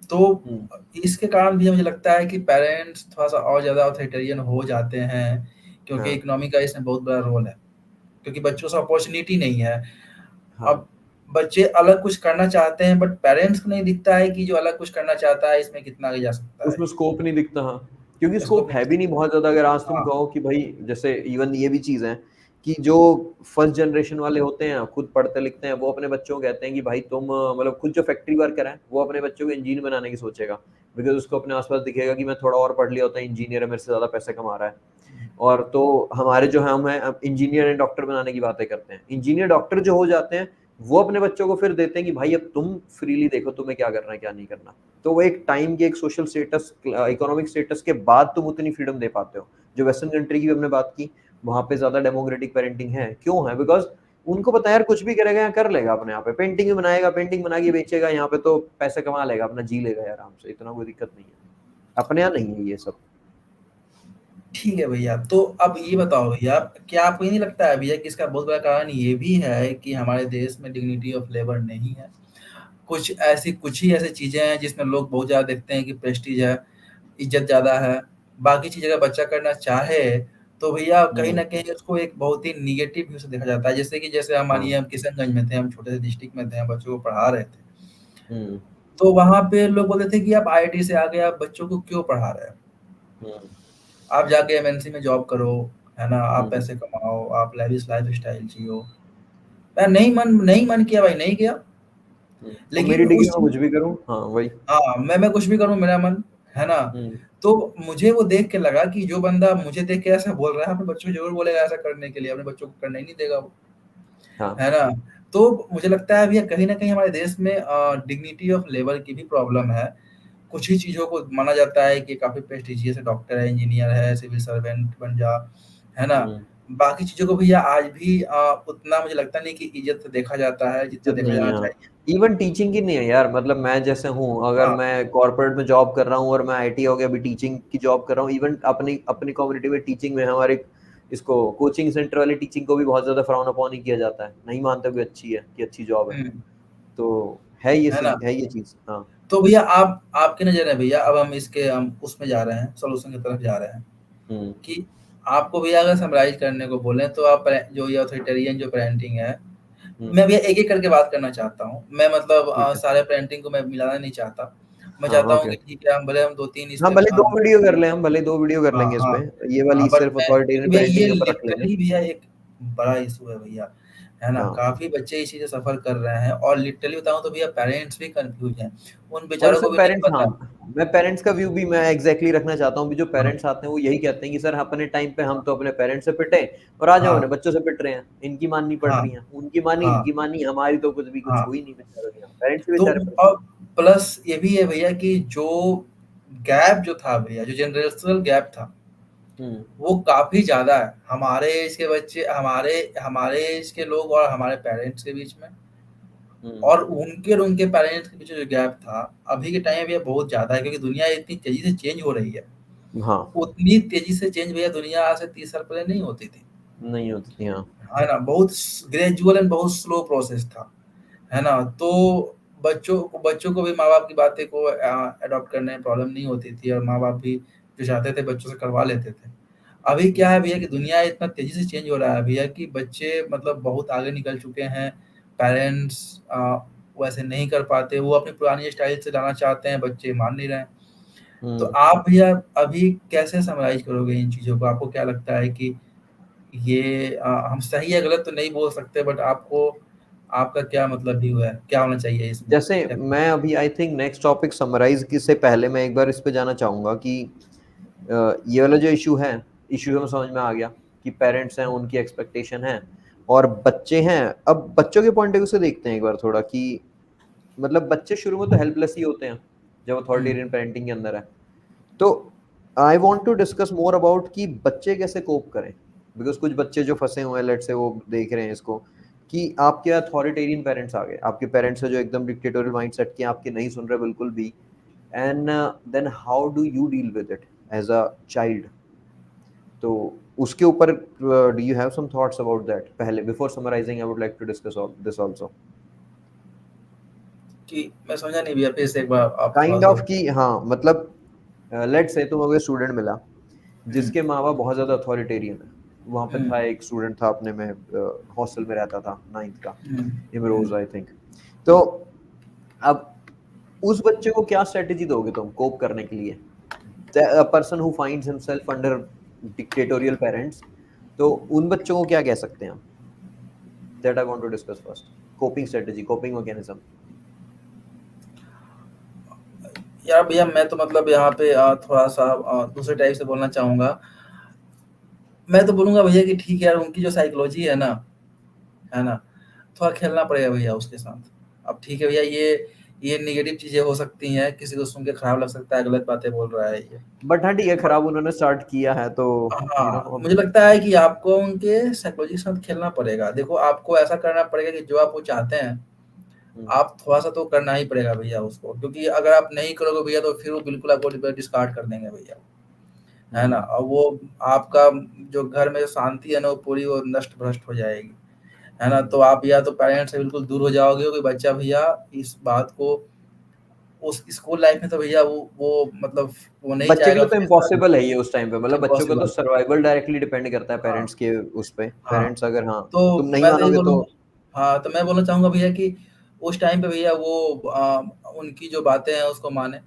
तो हम्म। इसके कारण भी मुझे लगता है कि पेरेंट्स थोड़ा-सा और ज़्यादा ऑथोरिटेरियन हो जाते हैं, क्योंकि हाँ। इकोनॉमी का इसमें बहुत बड़ा रोल है। क्योंकि बच्चों से अपॉर्च्युनिटी नहीं है। हाँ, अब बच्चे अलग कुछ करना चाहते हैं, बट पेरेंट्स को नहीं दिखता है कि जो अलग कुछ करना चाहता है, इसमें कितना आगे जा सकता है। उसमें स्कोप नहीं दिखता, हाँ, क्योंकि इसको स्कोप है भी नहीं बहुत ज्यादा। अगर आज तुम हाँ, कहो कि भाई, जैसे इवन ये भी चीज है कि जो फर्स्ट जनरेशन वाले होते हैं खुद पढ़ते लिखते हैं, वो अपने बच्चों को कहते हैं कि भाई तुम मतलब खुद जो फैक्ट्री वर्कर है वो अपने बच्चों को इंजीनियर बनाने की सोचेगा, बिकॉज उसको अपने आसपास दिखेगा कि मैं थोड़ा और पढ़ लिया होता है, इंजीनियर है, मेरे से ज्यादा पैसे कमा रहा है। और तो हमारे जो है, हम हैं इंजीनियर एंड डॉक्टर बनाने की बातें करते हैं। इंजीनियर डॉक्टर जो हो जाते हैं, वो अपने बच्चों को फिर देते हैं कि भाई अब तुम फ्रीली देखो तुम्हें क्या करना है क्या नहीं करना। तो वो एक टाइम के, एक सोशल स्टेटस, इकोनॉमिक स्टेटस के बाद तुम उतनी फ्रीडम दे पाते हो। जो वेस्टर्न कंट्री की भी हमने बात की, वहां पे ज्यादा डेमोक्रेटिक पेरेंटिंग है। क्यों है? बिकॉज उनको पता है यार कुछ भी करेगा या कर लेगा अपने यहाँ पे, पेंटिंग भी बनाएगा, पेंटिंग बना के बेचेगा, यहाँ पे तो पैसे कमा लेगा, अपना जी लेगा यार आराम से, इतना कोई दिक्कत नहीं है। अपने यहाँ नहीं है ये सब। ठीक है भैया। तो अब ये बताओ भैया, क्या आपको ये नहीं लगता है भैया कि इसका बहुत बड़ा कारण ये भी है कि हमारे देश में डिग्निटी ऑफ लेबर नहीं है? कुछ ही ऐसी चीज़ें हैं जिसमें लोग बहुत ज़्यादा देखते हैं कि प्रेस्टीज है, इज़्ज़त ज़्यादा है। बाकी चीज़ अगर बच्चा करना चाहे, तो भैया कहीं हम्म। न कहीं उसको एक बहुत ही नेगेटिव व्यू से देखा जाता है। जैसे हम हाँ। मानिए हम किशनगंज में थे, हम छोटे से डिस्ट्रिक्ट में थे, हम बच्चों को पढ़ा रहे थे। हम्म। तो वहाँ पे लोग बोलते थे कि आप आईआईटी से आके आप बच्चों को क्यों पढ़ा रहे हैं? हम्म। आप जाके एमएनसी में जॉब करो, है ना? आप हम्म। पैसे कमाओ, आप लेविश लाइफ़स्टाइल जियो। मैं नहीं मन किया भाई, नहीं किया। और मेरी लेकिन डिग्री उस में कुछ भी करूँ, हाँ वही। हाँ, मैं कुछ भी करूँ मेरा मन, है ना? हम्म। तो मुझे वो देख के लगा कि जो बंदा मुझे देख के ऐसा बोल रहा है, अपने बच्चों को ज़रूर बोलेगा ऐसा करने के लिए, अपने बच्चों को करने ही नहीं देगा वो, हाँ। है ना? तो मुझे लगता है भैया कहीं न कहीं हमारे देश में डिग्निटी ऑफ लेबर की भी प्रॉब्लम है। कुछ ही चीज़ों को माना जाता है कि काफ़ी प्रेस्टिजियस है, डॉक्टर है, इंजीनियर है, सिविल सर्वेंट बन जा, है ना? हम्म। बाकी चीज़ों को भैया आज भी उतना मुझे लगता नहीं कि इज़्ज़त से देखा जाता है, जितना इज्जत देखा नहीं जाना है, हाँ। चाहिए। इवन टीचिंग की नहीं है यार, मतलब मैं जैसे हूँ, अगर हाँ, मैं कॉर्पोरेट में जॉब कर रहा हूँ और मैं आईटी हो गया, अभी टीचिंग की जॉब कर रहा हूँ, इवन अपनी अपनी कम्युनिटी में टीचिंग में हमारे इसको कोचिंग सेंटर वाली टीचिंग को भी बहुत ज्यादा फ्राउन अपॉन ही किया जाता है, नहीं मानते कि अच्छी है, कि अच्छी जॉब है। हुँ। तो है ना? है ये चीज़। हाँ। तो भैया आप आपकी नज़र है भैया, अब हम इसके हम उसमें जा रहे हैं, सॉल्यूशन की तरफ जा रहे हैं हुँ, कि आपको भैया अगर समराइज़ करने को बोलें तो आप जो ये ऑथोरिटेरियन जो पेरेंटिंग है, हुँ, मैं भैया एक-एक करके बात करना चाहता हूँ। मैं मतलब ठीक है। सारे पेरेंटिंग को मैं मिलाना नहीं चाहता। मैं हाँ, चाहता हूँ ओके। कि ठीक है, हम भले हम 2-3 इस हाँ, पे भले 2 वीडियो कर लें हम, भले 2 वीडियो कर हाँ, लेंगे हाँ। इसपे। ये हाँ, वाली बट सिर्फ़ मैं अथॉरिटेरियन क्योंकि भैया ये पेरेंटिंग के ऊपर रख लेंगे। लिटरली भैया एक बड़ा इश्यू है भैया, है ना? हाँ। काफ़ी बच्चे इस चीज़ से सफ़र कर रहे हैं और लिटरली बताऊँ तो भैया पेरेंट्स भी कन्फ्यूज़ हैं। उन और बेचारों सर को भी नहीं पेरेंट्स, हाँ, पता। मैं पेरेंट्स का व्यू भी मैं एग्ज़ैक्टली रखना चाहता हूँ कि जो हाँ, पेरेंट्स आते हैं वो यही कहते हैं कि सर अपने टाइम पे हम तो अपने पेरेंट्स से पिटे और आज हम हाँ, अपने बच्चों से पिट रहे हैं। इनकी माननी पड़ हाँ, रही है, उनकी मानी, हाँ, इनकी मानी, हमारी तो कुछ हाँ। हुई नहीं बेचारों की, पेरेंट्स भी तो बेचारे और परेशान। प्लस ये भी है भैया कि जो गैप जो था भैया, जो जनरेशनल गैप था, हुँ, वो काफ़ी ज़्यादा है। हमारे एज के बच्चे हमारे हमारे एज के लोग और हमारे पेरेंट्स के बीच में, हुँ, और उनके और उनके पेरेंट्स के बीच जो गैप था, अभी के टाइम में भैया बहुत ज़्यादा है क्योंकि दुनिया इतनी तेज़ी से चेंज हो रही है। हाँ, उतनी तेज़ी से चेंज भैया दुनिया आज से 30 साल पहले नहीं होती थी। नहीं होती थी, हाँ। है ना? बहुत ग्रेजुअल एंड बहुत स्लो प्रोसेस था। है ना? तो बच्चों को भी माँ-बाप की बातें को एडॉप्ट करने में प्रॉब्लम नहीं होती थी और माँ-बाप भी जो चाहते थे बच्चों से करवा लेते थे। अभी क्या है भैया कि दुनिया इतना तेज़ी से चेंज हो रहा है भैया कि बच्चे मतलब बहुत आगे निकल चुके हैं। पेरेंट्स वैसे नहीं कर पाते, वो अपनी पुरानी स्टाइल से लाना चाहते हैं, बच्चे मान नहीं रहे हैं। तो हुँ। आप भैया अभी कैसे समराइज़ करोगे इन चीज़ों को? आपको क्या लगता है कि ये हम सही या गलत तो नहीं बोल सकते, बट आपको आपका क्या मतलब व्यू है? क्या होना चाहिए इसमें? जैसे क्या मैं अभी I think next topic summarise की से पहले मैं एक बार इस पे जाना चाहूँगा कि ये वाला जो इश्यू हमें समझ में आ गया कि पेरेंट्स हैं, उनकी एक्सपेक्टेशन है और बच्चे हैं। अब बच्चों के पॉइंट ऑफ व्यू से देखते हैं एक बार थोड़ा कि मतलब बच्चे शुरू में तो हेल्पलेस ही होते हैं, जब हुँ, अथॉरिटेरियन पेरेंटिंग के अंदर है। तो I want to discuss more about कि बच्चे कैसे कोप करें, बिकॉज़ कुछ बच्चे जो फँसे हुए हैं लेट्स से वो देख रहे हैं इसको कि आपके अथॉरिटेरियन पेरेंट्स आ गए, आपके पेरेंट्स हैं जो एकदम डिक्टेटोरियल माइंडसेट के, आपके नहीं सुन रहे बिल्कुल भी and then how do you deal with it as a child? तो उसके ऊपर do you have some thoughts about that? पहले before summarizing I would like to discuss all this also. कि मैं समझा नहीं भैया, फिर से एक बार आप काइंड थोड़ा-सा। ऑफ कि हाँ, मतलब लेट्स से तुम्हें कोई स्टूडेंट मिला हुँ, जिसके माँ-बाप बहुत ज़्यादा अथॉरिटेरियन है। वहाँ पे हुँ, था एक स्टूडेंट था अपने में हॉस्टल में रहता था 9th का, हुँ, हुँ। Imroz I think. तो अब उस बच्चे को क्या स्ट्रैटेजी दोगे तुम कोप करने के लिए? A person who finds himself under dictatorial parents, तो उन बच्चों को क्या कह सकते हैं हम? That I want to discuss first. Coping strategy, coping mechanism. यार भैया मैं तो मतलब यहाँ पे थोड़ा-सा दूसरे टाइप से बोलना चाहूँगा। मैं तो बोलूँगा भैया कि ठीक है यार, उनकी जो साइकोलॉजी है ना? थोड़ा खेलना पड़ेगा भैया उसके साथ। अब ठीक है भैया, ये नेगेटिव चीज़ें हो सकती हैं, किसी को सुन के खराब लग सकता है, गलत बातें बोल रहा है ये। बट हाँ, ठीक है, बट खराब उन्होंने स्टार्ट किया है तो हाँ, अब मुझे लगता है कि आपको उनके साइकोलॉजी के साथ खेलना पड़ेगा। देखो, आपको ऐसा करना पड़ेगा कि जो आप वो चाहते हैं, हुँ, आप थोड़ा-सा तो करना ही पड़ेगा भैया उसको, क्योंकि अगर आप नहीं करोगे भैया तो फिर वो बिल्कुल आपको डिस्कार्ड कर देंगे भैया, है ना? हुँ, और वो आपका जो घर में शांति है ना, वो पूरी वो नष्ट-भ्रष्ट हो जाएगी, है ना? हुँ। तो आप या तो पेरेंट्स से बिल्कुल दूर हो जाओगे कि बच्चा भैया इस बात को उस स्कूल लाइफ में तो भैया वो मतलब वो नहीं बच्चे के चाहेगा लिए तो फेस करना। इम्पॉसिबल है ये उस टाइम पे, मतलब बच्चों का तो इम्पॉसिबल। सर्वाइवल डायरेक्टली डिपेंड करता है हाँ, पेरेंट्स के उस पे। हाँ। पेरेंट्स अगर हाँ, तो तुम नहीं मैं तो यही मानोगे तो बोलूँगा, हाँ, तो मैं बोलना चाहूँगा भैया कि उस टाइम पे भैया वो उनकी जो बातें हैं उसको माने,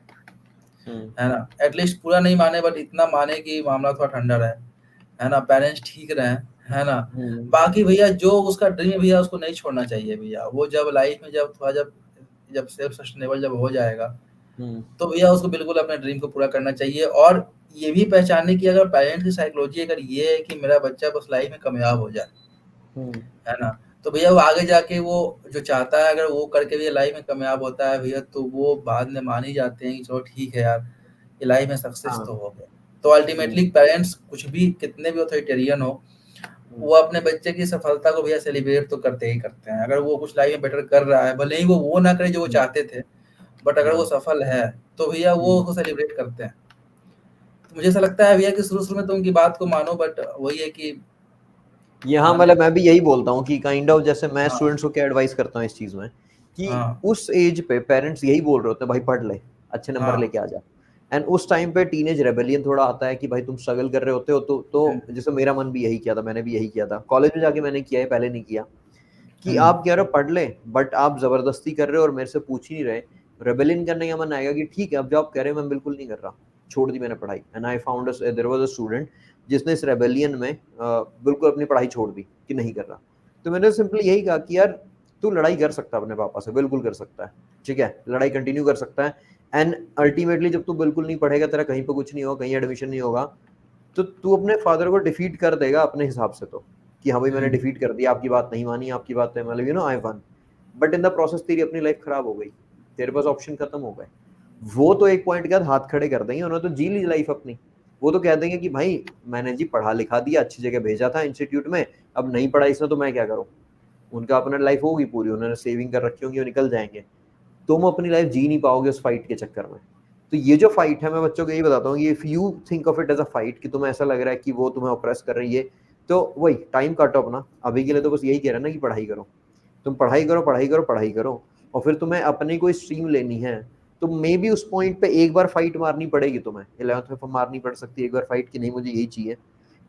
हुँ, है ना? एटलीस्ट पूरा नहीं माने बट इतना माने कि मामला थोड़ा ठंडा रहे, है ना? पेरेंट्स ठीक रहें, है ना? हुँ, बाकी भैया जो उसका ड्रीम है भैया उसको नहीं छोड़ना चाहिए भैया। वो जब लाइफ में जब थोड़ा जब जब सेल्फ सस्टेनेबल जब हो जाएगा, हुँ, तो भैया उसको बिल्कुल अपने ड्रीम को पूरा करना चाहिए और ये भी पहचानने की अगर पेरेंट्स की साइकोलॉजी अगर ये है कि मेरा बच्चा बस लाइफ में कामयाब हो जाए, हुँ, है ना? तो भैया वो आगे जाके वो जो चाहता है अगर वो करके भी लाइफ में कामयाब होता है भैया, तो वो बाद में मान ही जाते हैं कि चलो ठीक है यार, ये लाइफ में सक्सेस हाँ, तो हो गया। तो अल्टीमेटली हुँ, पेरेंट्स कुछ भी कितने भी ऑथोरिटेरियन हो, हुँ, वो अपने बच्चे की सफलता को भैया सेलिब्रेट तो करते ही करते हैं। अगर वो कुछ लाइफ में बेटर कर रहा है, भले ही वो ना करे जो वो हुँ, चाहते थे, बट अगर वो हाँ, सफल है, तो भैया वो हुँ। उसको सेलिब्रेट करते हैं। तो मुझे ऐसा लगता है भैया कि शुरू-शुरू में तो उनकी बात को मानो, बट वही है कि यहाँ माने। मतलब मैं भी यही बोलता हूँ कि काइंड ऑफ जैसे मैं हाँ, स्टूडेंट्स को क्या एडवाइस करता हूँ इस चीज़ में, कि हाँ, उस एज पे पेरेंट्स यही बोल रहे होते हैं, भाई पढ़ ले, अच्छे नंबर हाँ, लेके आ जा। एंड उस टाइम पे टीनेज रेबेलियन थोड़ा आता है कि भाई तुम स्ट्रगल कर रहे होते हो, तो हुँ, जैसे मेरा मन भी यही किया था, मैंने भी यही किया था, कॉलेज में जाके मैंने किया है, पहले नहीं किया, कि हुँ, आप कह रहे हो पढ़ ले, बट आप जबरदस्ती कर रहे हो और मेरे से पूछ ही नहीं रहे। रेबेलियन करने का मन आएगा कि ठीक है, अब जो आप कह रहे हो मैं बिल्कुल नहीं कर रहा, छोड़ दी मैंने पढ़ाई। And I found there was a student जिसने इस रेबेलियन में बिल्कुल अपनी पढ़ाई छोड़ दी कि नहीं कर रहा। तो मैंने सिंपली यही कहा कि यार तू लड़ाई कर सकता है अपने पापा से, बिल्कुल कर सकता है, ठीक है, लड़ाई कंटिन्यू कर सकता है। एंड अल्टीमेटली जब तू बिल्कुल नहीं पढ़ेगा, तेरा कहीं पे कुछ नहीं होगा, कहीं एडमिशन नहीं होगा, तो तू अपने फादर को डिफीट कर देगा अपने हिसाब से, तो कि हाँ भाई मैंने हुँ, डिफीट कर दिया, आपकी बात नहीं मानी, आपकी बात है, मतलब I one, but in the process तेरी अपनी लाइफ खराब हो गई, तेरे पास ऑप्शन खत्म हो गए। वो तो एक पॉइंट के बाद हाथ खड़े कर देंगे, उन्होंने तो जी ली लाइफ अपनी। वो तो कह देंगे कि भाई मैंने जी पढ़ा लिखा दिया, अच्छी जगह भेजा था इंस्टीट्यूट में, अब नहीं पढ़ा इसने तो मैं क्या करूँ। उनका अपना लाइफ होगी पूरी, उन्होंने सेविंग कर रखी होंगी, वो निकल जाएंगे। तुम अपनी लाइफ जी नहीं पाओगे उस फाइट के चक्कर में। तो ये जो फाइट है, मैं बच्चों को यही बताता हूँ, if you think of it as a fight, कि तुम्हें ऐसा लग रहा है कि वो तुम्हें ऑप्रेस कर रही है, तो वही टाइम काटो अपना। अभी के लिए तो बस यही कह रहा है ना कि पढ़ाई करो, तुम पढ़ाई करो, पढ़ाई करो, पढ़ाई करो। और फिर तुम्हें अपनी कोई स्ट्रीम लेनी है, तो मे बी उस पॉइंट पे एक बार फाइट मारनी पड़ेगी तुम्हें, 11th में मारनी पड़ सकती है एक बार फाइट, कि नहीं मुझे यही चाहिए।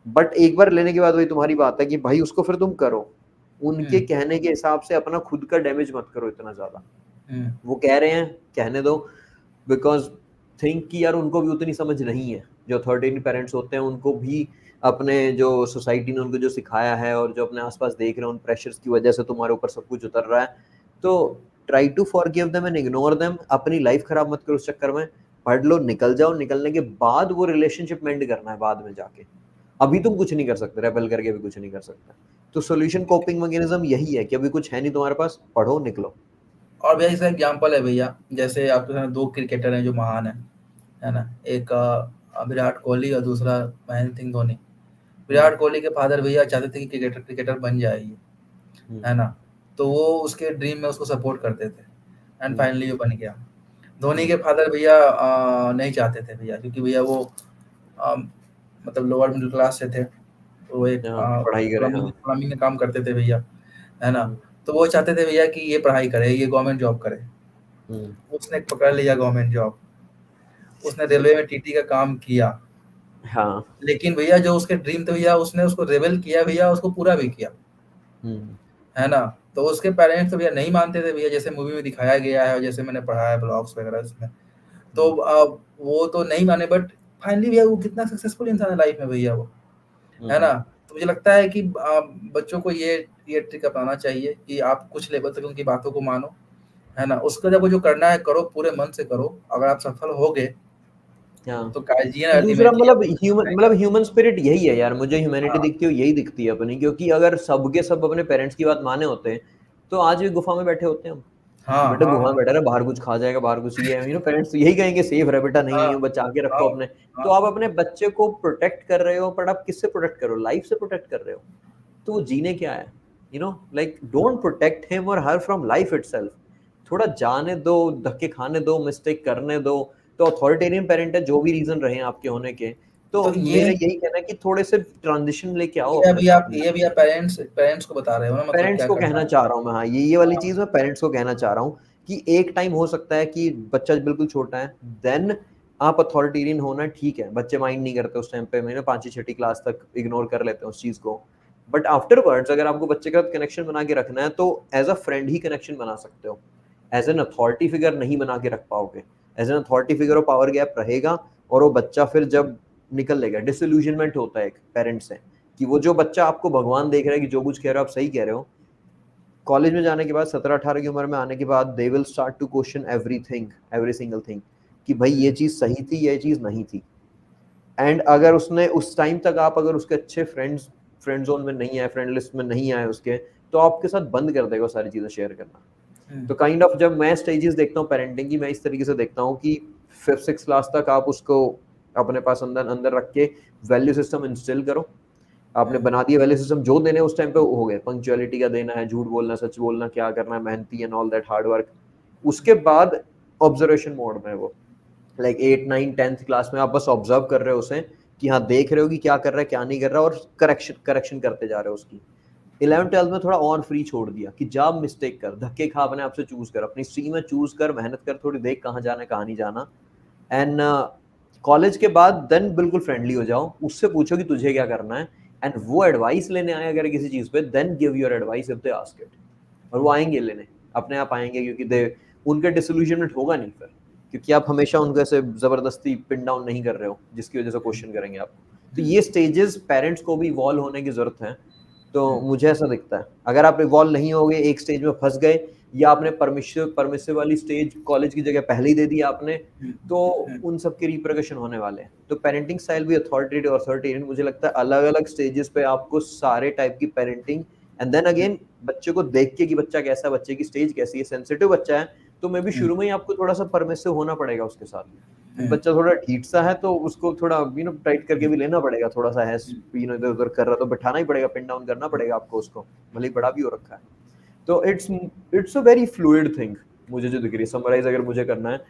बट एक बार लेने के बाद वही तुम्हारी बात है कि भाई उसको फिर तुम करो, उनके हुँ, कहने के हिसाब से अपना खुद का डैमेज मत करो इतना ज्यादा। हुँ, वो कह रहे हैं, कहने दो, बिकॉज थिंक कि यार उनको भी उतनी समझ नहीं है, जो अथॉरिटेरियन पेरेंट्स होते हैं उनको भी अपने जो सोसाइटी ने उनको जो सिखाया है और जो अपने आसपास देख रहे हैं, उन प्रेशर्स की वजह से तुम्हारे ऊपर सब कुछ उतर रहा है। तो try to forgive them and ignore them, अपनी लाइफ खराब मत करो उस चक्कर में। पढ़ लो, निकल जाओ, निकलने के बाद वो रिलेशनशिप मेंड करना है बाद में जाके। अभी तुम कुछ नहीं कर सकते, रेबल करके भी कुछ नहीं कर सकते। तो सोल्यूशन कोपिंग मैकेनिज्म यही है कि अभी कुछ है नहीं तुम्हारे पास, पढ़ो, निकलो। और भैया इसका एग्ज़ाम्पल है भैया, जैसे आपके सामने 2 क्रिकेटर हैं जो महान हैं, है ना? एक विराट कोहली और दूसरा महेंद्र सिंह धोनी। हम्म, विराट कोहली के फादर भैया चाहते थे कि क्रिकेटर क्रिकेटर बन जाए ये, हम्म, है ना? तो वो उसके ड्रीम में उसको सपोर्ट करते थे एंड हम्म, फाइनली वो बन गया। धोनी हम्म, के फादर भैया नहीं चाहते थे भैया, क्योंकि भैया वो अ, मतलब लोअर मिडिल क्लास से थे। तो वो एक हाँ पढ़ाई करें, प्लम्बिंग हाँ। प्लम्बिंग का काम करते थे भैया, है ना? हम्म, तो वो चाहते थे भैया कि ये पढ़ाई करे, ये गवर्नमेंट जॉब करे। हम्म, उसने पकड़ लिया गवर्नमेंट जॉब। उसने रेलवे में टीटी का काम किया। हाँ। लेकिन भैया जो उसके ड्रीम थे भैया, उसने उसको रेबेल किया भैया, उसको पूरा भी किया। हम्म, है ना? तो उसके पेरेंट्स तो भैया नहीं मानते थे भैया, जैसे मूवी में दिखाया गया है और जैसे मैंने पढ़ा है ब्लॉग्स वगैरह उसमें। तो हम्म, वो तो नहीं माने, बट फाइनली भैया वो कितना सक्सेसफुल इंसान है लाइफ में भैया वो, है हम्म, ना? तो मुझे लगता है कि बच्चों को ये ट्रिक अपनाना चाहिए कि आप कुछ लेवल तक उनकी बातों को मानो, है ना? उसके बाद वो जो करना है करो, पूरे मन से करो। अगर आप सफल हो गए हाँ। तो गार्जियन दूसरा अल्टीमेटली मतलब अपनी ह्यूमन, करेगा। मतलब ह्यूमन स्पिरिट यही है यार, मुझे ह्यूमैनिटी हाँ, दिखती है यही दिखती है अपनी, क्योंकि अगर सबके सब अपने पेरेंट्स की बात माने होते हैं, तो आज भी गुफा में बैठे होते हैं हम, कि हाँ, बेटा हाँ, गुफा में हाँ, बैठा रहा, बाहर कुछ खा जाएगा, बाहर कुछ ये है, पेरेंट्स तो यही कहेंगे सेफ रहे बेटा, नहीं हाँ, है, बचा के हाँ, रखो अपने। तो हाँ। आप अपने बच्चे को प्रोटेक्ट कर रहे हो, पर आप किससे प्रोटेक्ट कर रहे हो, लाइफ से प्रोटेक्ट कर रहे हो। तो वो जीने क्या है, लाइक डोंट प्रोटेक्ट हिम और हर फ्रॉम लाइफ इटसेल्फ। थोड़ा जाने दो, धक्के खाने दो, मिस्टेक करने दो। तो अथॉरिटेरियन पेरेंट है, जो भी रीजन रहे आपके होने के, तो तो मेरा यही कहना है कि थोड़े से ट्रांजिशन लेके आओ अपने साथ। ये अभी आप पेरेंट्स पेरेंट्स को बता रहे हो ना, मतलब पेरेंट्स क्या को करना कहना है? चाह रहा हूँ मैं, हाँ, ये वाली हाँ, चीज मैं पेरेंट्स को कहना चाह रहा हूँ कि एक टाइम हो सकता है कि बच्चा बिल्कुल छोटा है, देन आप अथॉरिटेरियन होना ठीक है, बच्चे माइंड नहीं करते उस टाइम पे, मैंने 5वीं 6वीं क्लास तक इग्नोर कर लेते हैं उस चीज को। बट आफ्टरवर्ड्स अगर आपको बच्चे का कनेक्शन बना के रखना है, तो एज अ फ्रेंड ही कनेक्शन बना सकते हो, एज एन अथॉरिटी फिगर नहीं बना के रख पाओगे। एज एन अथॉरिटी फिगर और पावर गैप रहेगा, और वो बच्चा फिर जब निकल लेगा, डिसइल्यूजनमेंट होता है एक पेरेंट्स से, कि वो जो बच्चा आपको भगवान देख रहा है कि जो कुछ कह रहे हो आप सही कह रहे हो, कॉलेज में जाने के बाद 17-18 की उम्र में आने के बाद they will start to question everything, every single thing, कि भाई ये हुँ, चीज सही थी, ये चीज नहीं थी। एंड अगर उसने उस टाइम तक आप अगर उसके अच्छे फ्रेंड जोन में नहीं आए, फ्रेंड लिस्ट में नहीं आए उसके, तो आपके साथ बंद कर देगा सारी चीजें शेयर करना। हुँ, तो काइंड ऑफ जब मैं स्टेजेस देखता हूँ पेरेंटिंग की, मैं इस तरीके से देखता हूँ कि 5th 6th क्लास तक आप उसको अपने पास अंदर अंदर रख के वैल्यू सिस्टम इंस्टिल करो। आपने हुँ, बना दिया वैल्यू सिस्टम, जो देने उस टाइम पे हो गए, पंक्चुअलिटी का देना है, झूठ बोलना, सच बोलना, क्या करना है, मेहनती and all that hard work. उसके बाद ऑब्जर्वेशन मोड में वो लाइक 8 9 10th क्लास में आप बस ऑब्जर्व कर रहे हो उसे, कि हाँ देख रहे हो कि क्या कर रहा है क्या नहीं कर रहा, और करेक्शन करेक्शन करते जा रहे हो उसकी। 11th 12th में थोड़ा और फ्री छोड़ दिया कि जा मिस्टेक कर, धक्के खा, अपने आप से चूज कर, अपनी स्ट्रीम में चूज कर, मेहनत कर, थोड़ी देख कहाँ जाना है कहाँ नहीं जाना। एंड कॉलेज के बाद देन बिल्कुल फ्रेंडली हो जाओ, उससे पूछो कि तुझे क्या करना है, एंड वो एडवाइस लेने आए अगर किसी चीज पे, then give your advice if they ask it. और वो आएंगे लेने, अपने आप आएंगे, क्योंकि दे उनका डिसइल्यूजनमेंट होगा नहीं फिर, क्योंकि आप हमेशा उनको ऐसे जबरदस्ती पिन डाउन नहीं कर रहे हो जिसकी वजह से क्वेश्चन करेंगे आपको। तो ये स्टेजेस पेरेंट्स को भी इवॉल्व होने की जरूरत है। तो मुझे ऐसा दिखता है, अगर आप इवॉल्व नहीं होगे, एक स्टेज में फंस गए, या आपने परमिसिव वाली स्टेज कॉलेज की जगह पहले ही दे दी आपने, तो उन सब के रिप्रकशन होने वाले हैं। तो पेरेंटिंग स्टाइल भी अथॉरिटेरियन मुझे लगता है, अलग अलग स्टेजेस पे आपको सारे टाइप की पेरेंटिंग, एंड देन अगेन बच्चे को देख के कि बच्चा कैसा है, बच्चे की स्टेज कैसी है, सेंसिटिव बच्चा है तो मे बी शुरू में ही आपको थोड़ा सा परमिसिव होना पड़ेगा उसके साथ में। बच्चा थोड़ा ढीठ सा है तो उसको थोड़ा टाइट करके भी लेना पड़ेगा, थोड़ा सा है इधर उधर कर रहा तो बैठाना ही पड़ेगा, पिन डाउन करना पड़ेगा आपको उसको, भले ही बड़ा भी हो रखा है। तो it's a very fluid thing, मुझे जो दिख रही है, समराइज अगर मुझे करना है,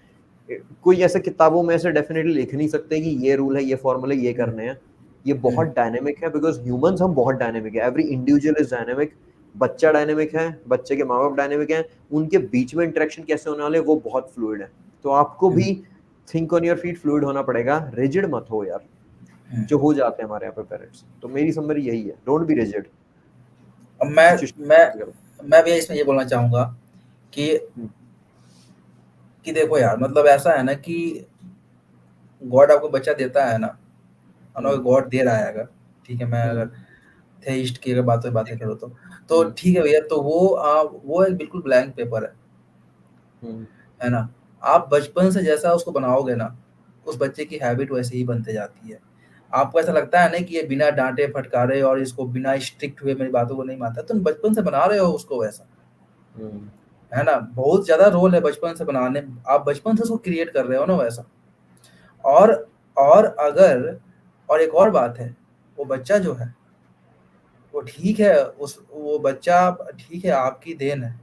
कोई ऐसे किताबों में ऐसे डेफिनेटली लिख नहीं सकते कि ये रूल है, ये फॉर्मूले ये करने हैं। ये बहुत डायनेमिक है, बिकॉज ह्यूमंस हम बहुत डायनेमिक है, एवरी इंडिविजुअल इज डायनेमिक। बच्चा डायनेमिक है, बच्चे के माँ बाप डायनेमिक हैं, उनके बीच में इंटरेक्शन कैसे होने वाले वो बहुत फ्लूइड है। तो आपको भी think on your feet, fluid होना पड़ेगा, रिजिड मत हो यार, जो हो जाते हैं हमारे यहाँ पे पेरेंट्स। तो मेरी समरी यही है, डोंट बी रिजिड। अब मैं भी इसमें ये बोलना चाहूंगा कि देखो यार, मतलब ऐसा है ना कि गॉड आपको बच्चा देता है ना, अगर गॉड दे रहा है, अगर ठीक है, मैं अगर थेइस्ट की अगर बातें करूँ तो ठीक है भैया, तो वो एक बिल्कुल ब्लैंक पेपर है ना। आप बचपन से जैसा उसको बनाओगे ना, उस बच्चे की हैबिट वैसे ही बनते जाती है। आपको ऐसा लगता है ना कि ये बिना डांटे फटकारे और इसको बिना स्ट्रिक्ट हुए मेरी बातों को नहीं मानता, तुम बचपन से बना रहे हो उसको वैसा, है ना। बहुत ज्यादा रोल है बचपन से बनाने, आप बचपन से उसको क्रिएट कर रहे हो ना वैसा। और और अगर और एक और बात है, वो बच्चा जो है वो ठीक है, उस वो बच्चा ठीक है, आपकी देन है,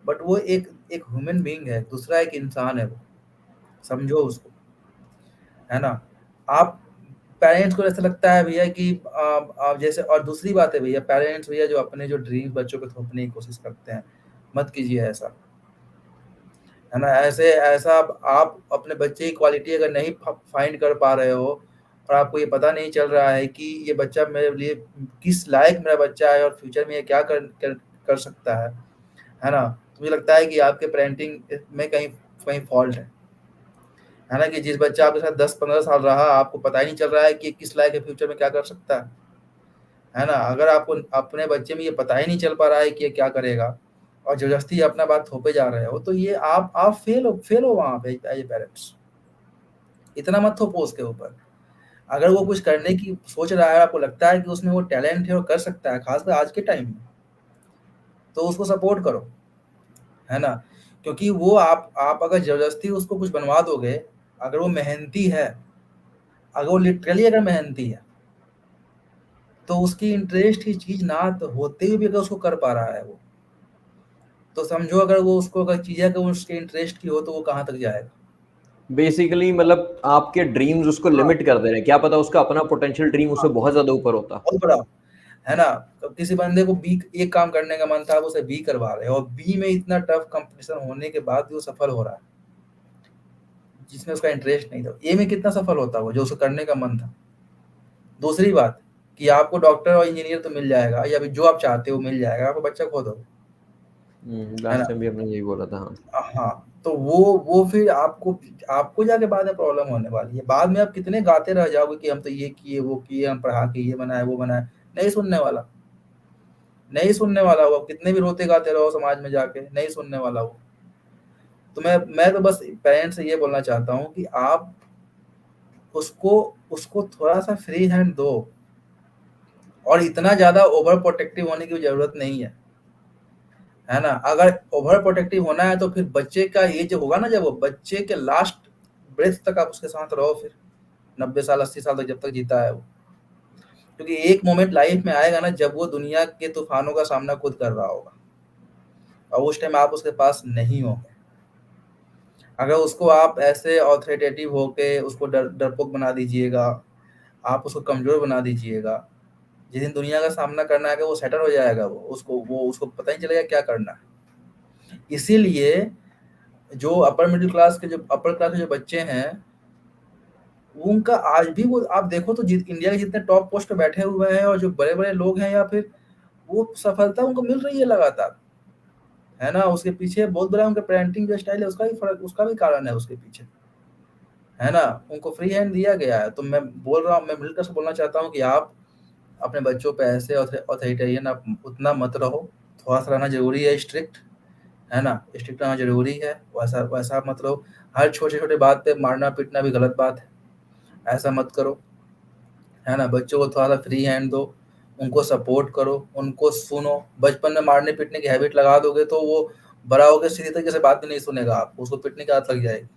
बट वो एक एक ह्यूमन बीइंग है, दूसरा एक इंसान है वो, समझो उसको, है ना। आप पेरेंट्स को ऐसा लगता है भैया कि आप जैसे, और दूसरी बात है भैया, पेरेंट्स भैया जो अपने जो ड्रीम्स बच्चों पे थोपने की कोशिश करते हैं, मत कीजिए ऐसा, है ना। ऐसे ऐसा आप अपने बच्चे की क्वालिटी अगर नहीं फाइंड कर पा रहे हो, और आपको ये पता नहीं चल रहा है कि ये बच्चा मेरे लिए किस लायक मेरा बच्चा है और फ्यूचर में ये क्या कर सकता है ना। तो मुझे लगता है कि आपके पेरेंटिंग में कहीं कहीं फॉल्ट है ना, कि जिस बच्चा आपके साथ 10-15 साल रहा, आपको पता ही नहीं चल रहा है कि किस लायक है, फ्यूचर में क्या कर सकता है ना। अगर आपको अपने बच्चे में ये पता ही नहीं चल पा रहा है कि ये क्या करेगा, और जबरदस्ती अपना बात थोपे जा रहे हो, तो ये आप फेल हो वहाँ पे एज ए पेरेंट्स। इतना मत थोपो उसके ऊपर। अगर वो कुछ करने की सोच रहा है, आपको लगता है कि उसमें वो टैलेंट है और कर सकता है, खासकर आज के टाइम में, तो उसको सपोर्ट करो, है ना। क्योंकि वो आप अगर जबरदस्ती उसको कुछ बनवा दोगे, अगर वो मेहनती है, अगर वो लिटरली अगर मेहनती है, तो उसकी इंटरेस्ट की चीज ना तो होते हुए भी अगर उसको कर पा रहा है वो, तो समझो अगर वो उसको अगर चीजें अगर उसके इंटरेस्ट की हो, तो वो कहाँ तक जाएगा। बेसिकली मतलब आपके ड्रीम्स उसको हाँ, लिमिट कर दे रहे हैं, क्या पता उसका अपना पोटेंशियल ड्रीम हाँ, उससे बहुत ज्यादा ऊपर होता। बहुत बड़ा, है ना। अब किसी बंदे को बी एक काम करने का मन था, वो उसे बी करवा रहे हैं, और बी में इतना टफ कंपटीशन होने के बाद भी वो सफल हो रहा है, जिसमें उसका इंटरेस्ट नहीं था। ए में कितना सफल होता वो, जो उसको करने का मन था। दूसरी बात कि आपको डॉक्टर और इंजीनियर तो मिल जाएगा, या फिर जो आप चाहते हो मिल जाएगा, आपको बच्चा खो दो, है लास्ट ना। टाइम भी हमने यही बोला था, हाँ। हाँ, तो वो फिर आपको आपको जाके बाद में प्रॉब्लम होने वाली है। बाद में आप कितने गाते रह जाओगे कि हम तो ये किए वो किए, हम पढ़ा के ये बनाए वो बनाए, नहीं सुनने वाला, नहीं सुनने वाला वो, कितने भी रोते गाते रहो समाज में जाके, नहीं सुनने वाला वो। तो मैं तो बस पेरेंट्स से ये बोलना चाहता हूँ कि आप उसको उसको थोड़ा सा फ्री हैंड दो, और इतना ज्यादा ओवर प्रोटेक्टिव होने की जरूरत नहीं है ना। अगर ओवर प्रोटेक्टिव होना है, तो फिर बच्चे का ये जो होगा ना, जब वो बच्चे के लास्ट ब्रेथ तक आप उसके साथ रहो, फिर 90 साल 80 साल तक, जब तक जीता है वो। क्योंकि एक मोमेंट लाइफ में आएगा ना, जब वो दुनिया के तूफानों का सामना खुद कर रहा होगा, और उस टाइम आप उसके पास नहीं होंगे। अगर उसको आप ऐसे ऑथोरिटेटिव होके उसको डरपोक बना दीजिएगा, आप उसको कमजोर बना दीजिएगा, जिस दिन दुनिया का सामना करना है वो सेटल हो जाएगा, वो उसको पता ही चलेगा क्या करना है। इसीलिए जो अपर क्लास के जो बच्चे हैं, उनका आज भी वो आप देखो तो इंडिया के जितने टॉप पोस्ट पे बैठे हुए हैं और जो बड़े बड़े लोग हैं, या फिर वो सफलता उनको मिल रही है लगातार, है ना। उसके पीछे बहुत बड़ा उनका पेरेंटिंग जो स्टाइल है, उसका भी कारण है उसके पीछे, है ना। उनको फ्री हैंड दिया गया है। तो मैं बोल रहा हूँ, मैं मिलकर से बोलना चाहता हूँ कि आप अपने बच्चों पे ऐसे ऑथोरिटेरियन आप उतना मत रहो। थोड़ा सा रहना जरूरी है स्ट्रिक्ट, है ना। स्ट्रिक्ट रहना जरूरी है, वैसा वैसा मत रहो। हर छोटे छोटे बात पे मारना पीटना भी गलत बात है, ऐसा मत करो, है ना। बच्चों को थोड़ा सा फ्री हैंड दो, उनको सपोर्ट करो, उनको सुनो। बचपन में मारने पीटने की हैबिट लगा दोगे तो वो बड़ा होकर सीधी तरीके से बात भी नहीं सुनेगा, आप उसको पीटने की आदत लग जाएगी,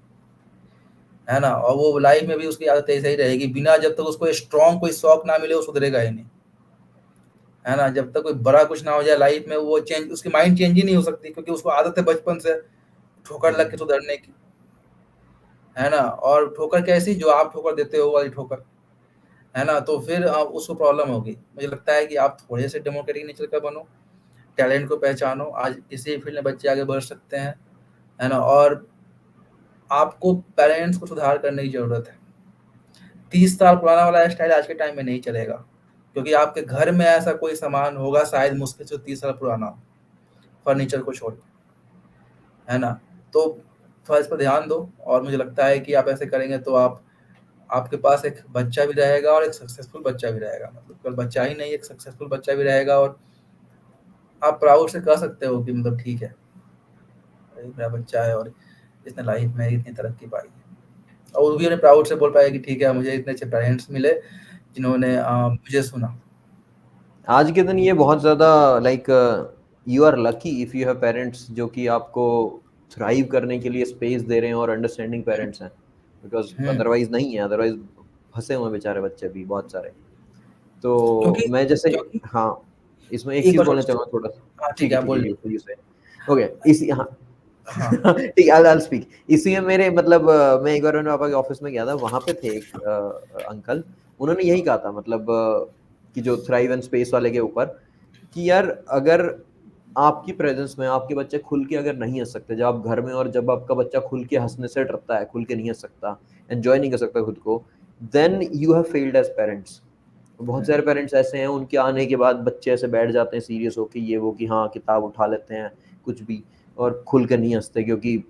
है ना। और वो लाइफ में भी उसकी आदत ऐसे ही रहेगी, बिना जब तक उसको स्ट्रॉन्ग कोई शौक ना मिले वो सुधरेगा ही नहीं, है ना। जब तक कोई बड़ा कुछ ना हो जाए लाइफ में, वो चेंज, उसकी माइंड चेंज ही नहीं हो सकती, क्योंकि उसको आदत है बचपन से ठोकर लग के सुधरने की, है ना। और ठोकर कैसी, जो आप ठोकर देते हो वाली ठोकर, है ना। तो फिर उसको प्रॉब्लम होगी। मुझे लगता है कि आप थोड़े से डेमोक्रेटिक नेचर का बनो, टैलेंट को पहचानो। आज किसी भी फील्ड में बच्चे आगे बढ़ सकते हैं, है ना। और आपको पेरेंट्स को सुधार करने की जरूरत है। 30 साल पुराना वाला स्टाइल आज के टाइम में नहीं चलेगा, क्योंकि आपके घर में ऐसा कोई सामान होगा शायद मुश्किल से 30 साल पुराना हो, फर्नीचर को छोड़ के, है ना। तो थोड़ा इस पर ध्यान दो, और मुझे लगता है कि आप ऐसे करेंगे तो आप, आपके पास एक बच्चा भी रहेगा और एक सक्सेसफुल बच्चा भी रहेगा। मतलब केवल बच्चा ही नहीं, एक सक्सेसफुल बच्चा भी रहेगा, और आप प्राउड से कह सकते हो कि मतलब ठीक है, ये मेरा बच्चा है और इसने लाइफ में इतनी तरक्की पाई है। और वो भी उन्हें प्राउड से बोल पाएगा कि ठीक है, मुझे इतने अच्छे पेरेंट्स मिले जिन्होंने मुझे सुना। आज के दिन ये बहुत ज़्यादा like you are lucky if you have parents जो कि आपको थ्राइव करने के लिए स्पेस दे रहे हैं और अंडरस्टैंडिंग पेरेंट्स हैं, बिकॉज हम्म। अदरवाइज नहीं है, अदरवाइज फंसे हुए हैं बेचारे बच्चे भी बहुत सारे। तो क्योंकि मैं जैसे, क्योंकि हाँ, इसमें एक एक चीज़ और बोलना छोटी, चाहूँगा थोड़ा सा। हाँ ठीक है, आप ठीक है, बोलिए। यू यू से ओके इसी, हाँ। हाँ। ठीक है, आई स्पीक। इसी में मेरे मतलब मैं एक बार अपने पापा के ऑफिस में गया था, वहाँ पे थे एक अंकल। उन्होंने यही कहा था मतलब कि जो थ्राइव एंड स्पेस वाले के ऊपर, कि यार अगर आपकी प्रेजेंस में आपके बच्चे खुल के अगर नहीं हंस सकते जब आप घर में, और जब आपका बच्चा खुल के हंसने से डरता है, खुल के नहीं हंस सकता, एंजॉय नहीं कर सकता खुद को, then you have failed as parents. बहुत सारे पेरेंट्स ऐसे हैं, उनके आने के बाद बच्चे ऐसे बैठ जाते हैं सीरियस होके, ये वो, कि हाँ किताब उठा लेते हैं कुछ भी, और खुल के नहीं हंसते क्योंकि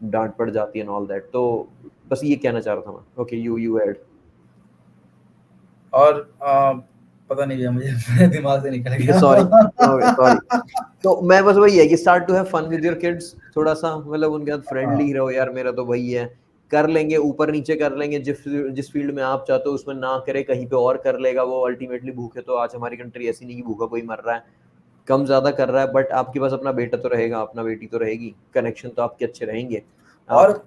डांट पड़ जाती है, ऑल दैट। तो बस ये कहना चाह रहा था मैं। Okay, you add. और पता नहीं भैया, मुझे मेरे दिमाग से निकल ठीक है, गया। Sorry, sorry. तो मैं बस वही है कि start to have fun with your kids, थोड़ा सा मतलब उनके साथ फ्रेंडली रहो यार। मेरा तो वही है, कर लेंगे ऊपर नीचे कर लेंगे, जिस जिस फील्ड में आप चाहते हो उसमें ना करे, कहीं पे और कर लेगा वो। अल्टीमेटली भूखे तो आज हमारी कंट्री ऐसी नहीं कि भूखा कोई मर रहा है, कम ज्यादा कर रहा है, बट आपके पास अपना बेटा तो रहेगा, अपना बेटी तो रहेगी, कनेक्शन तो आपके अच्छे रहेंगे आप। और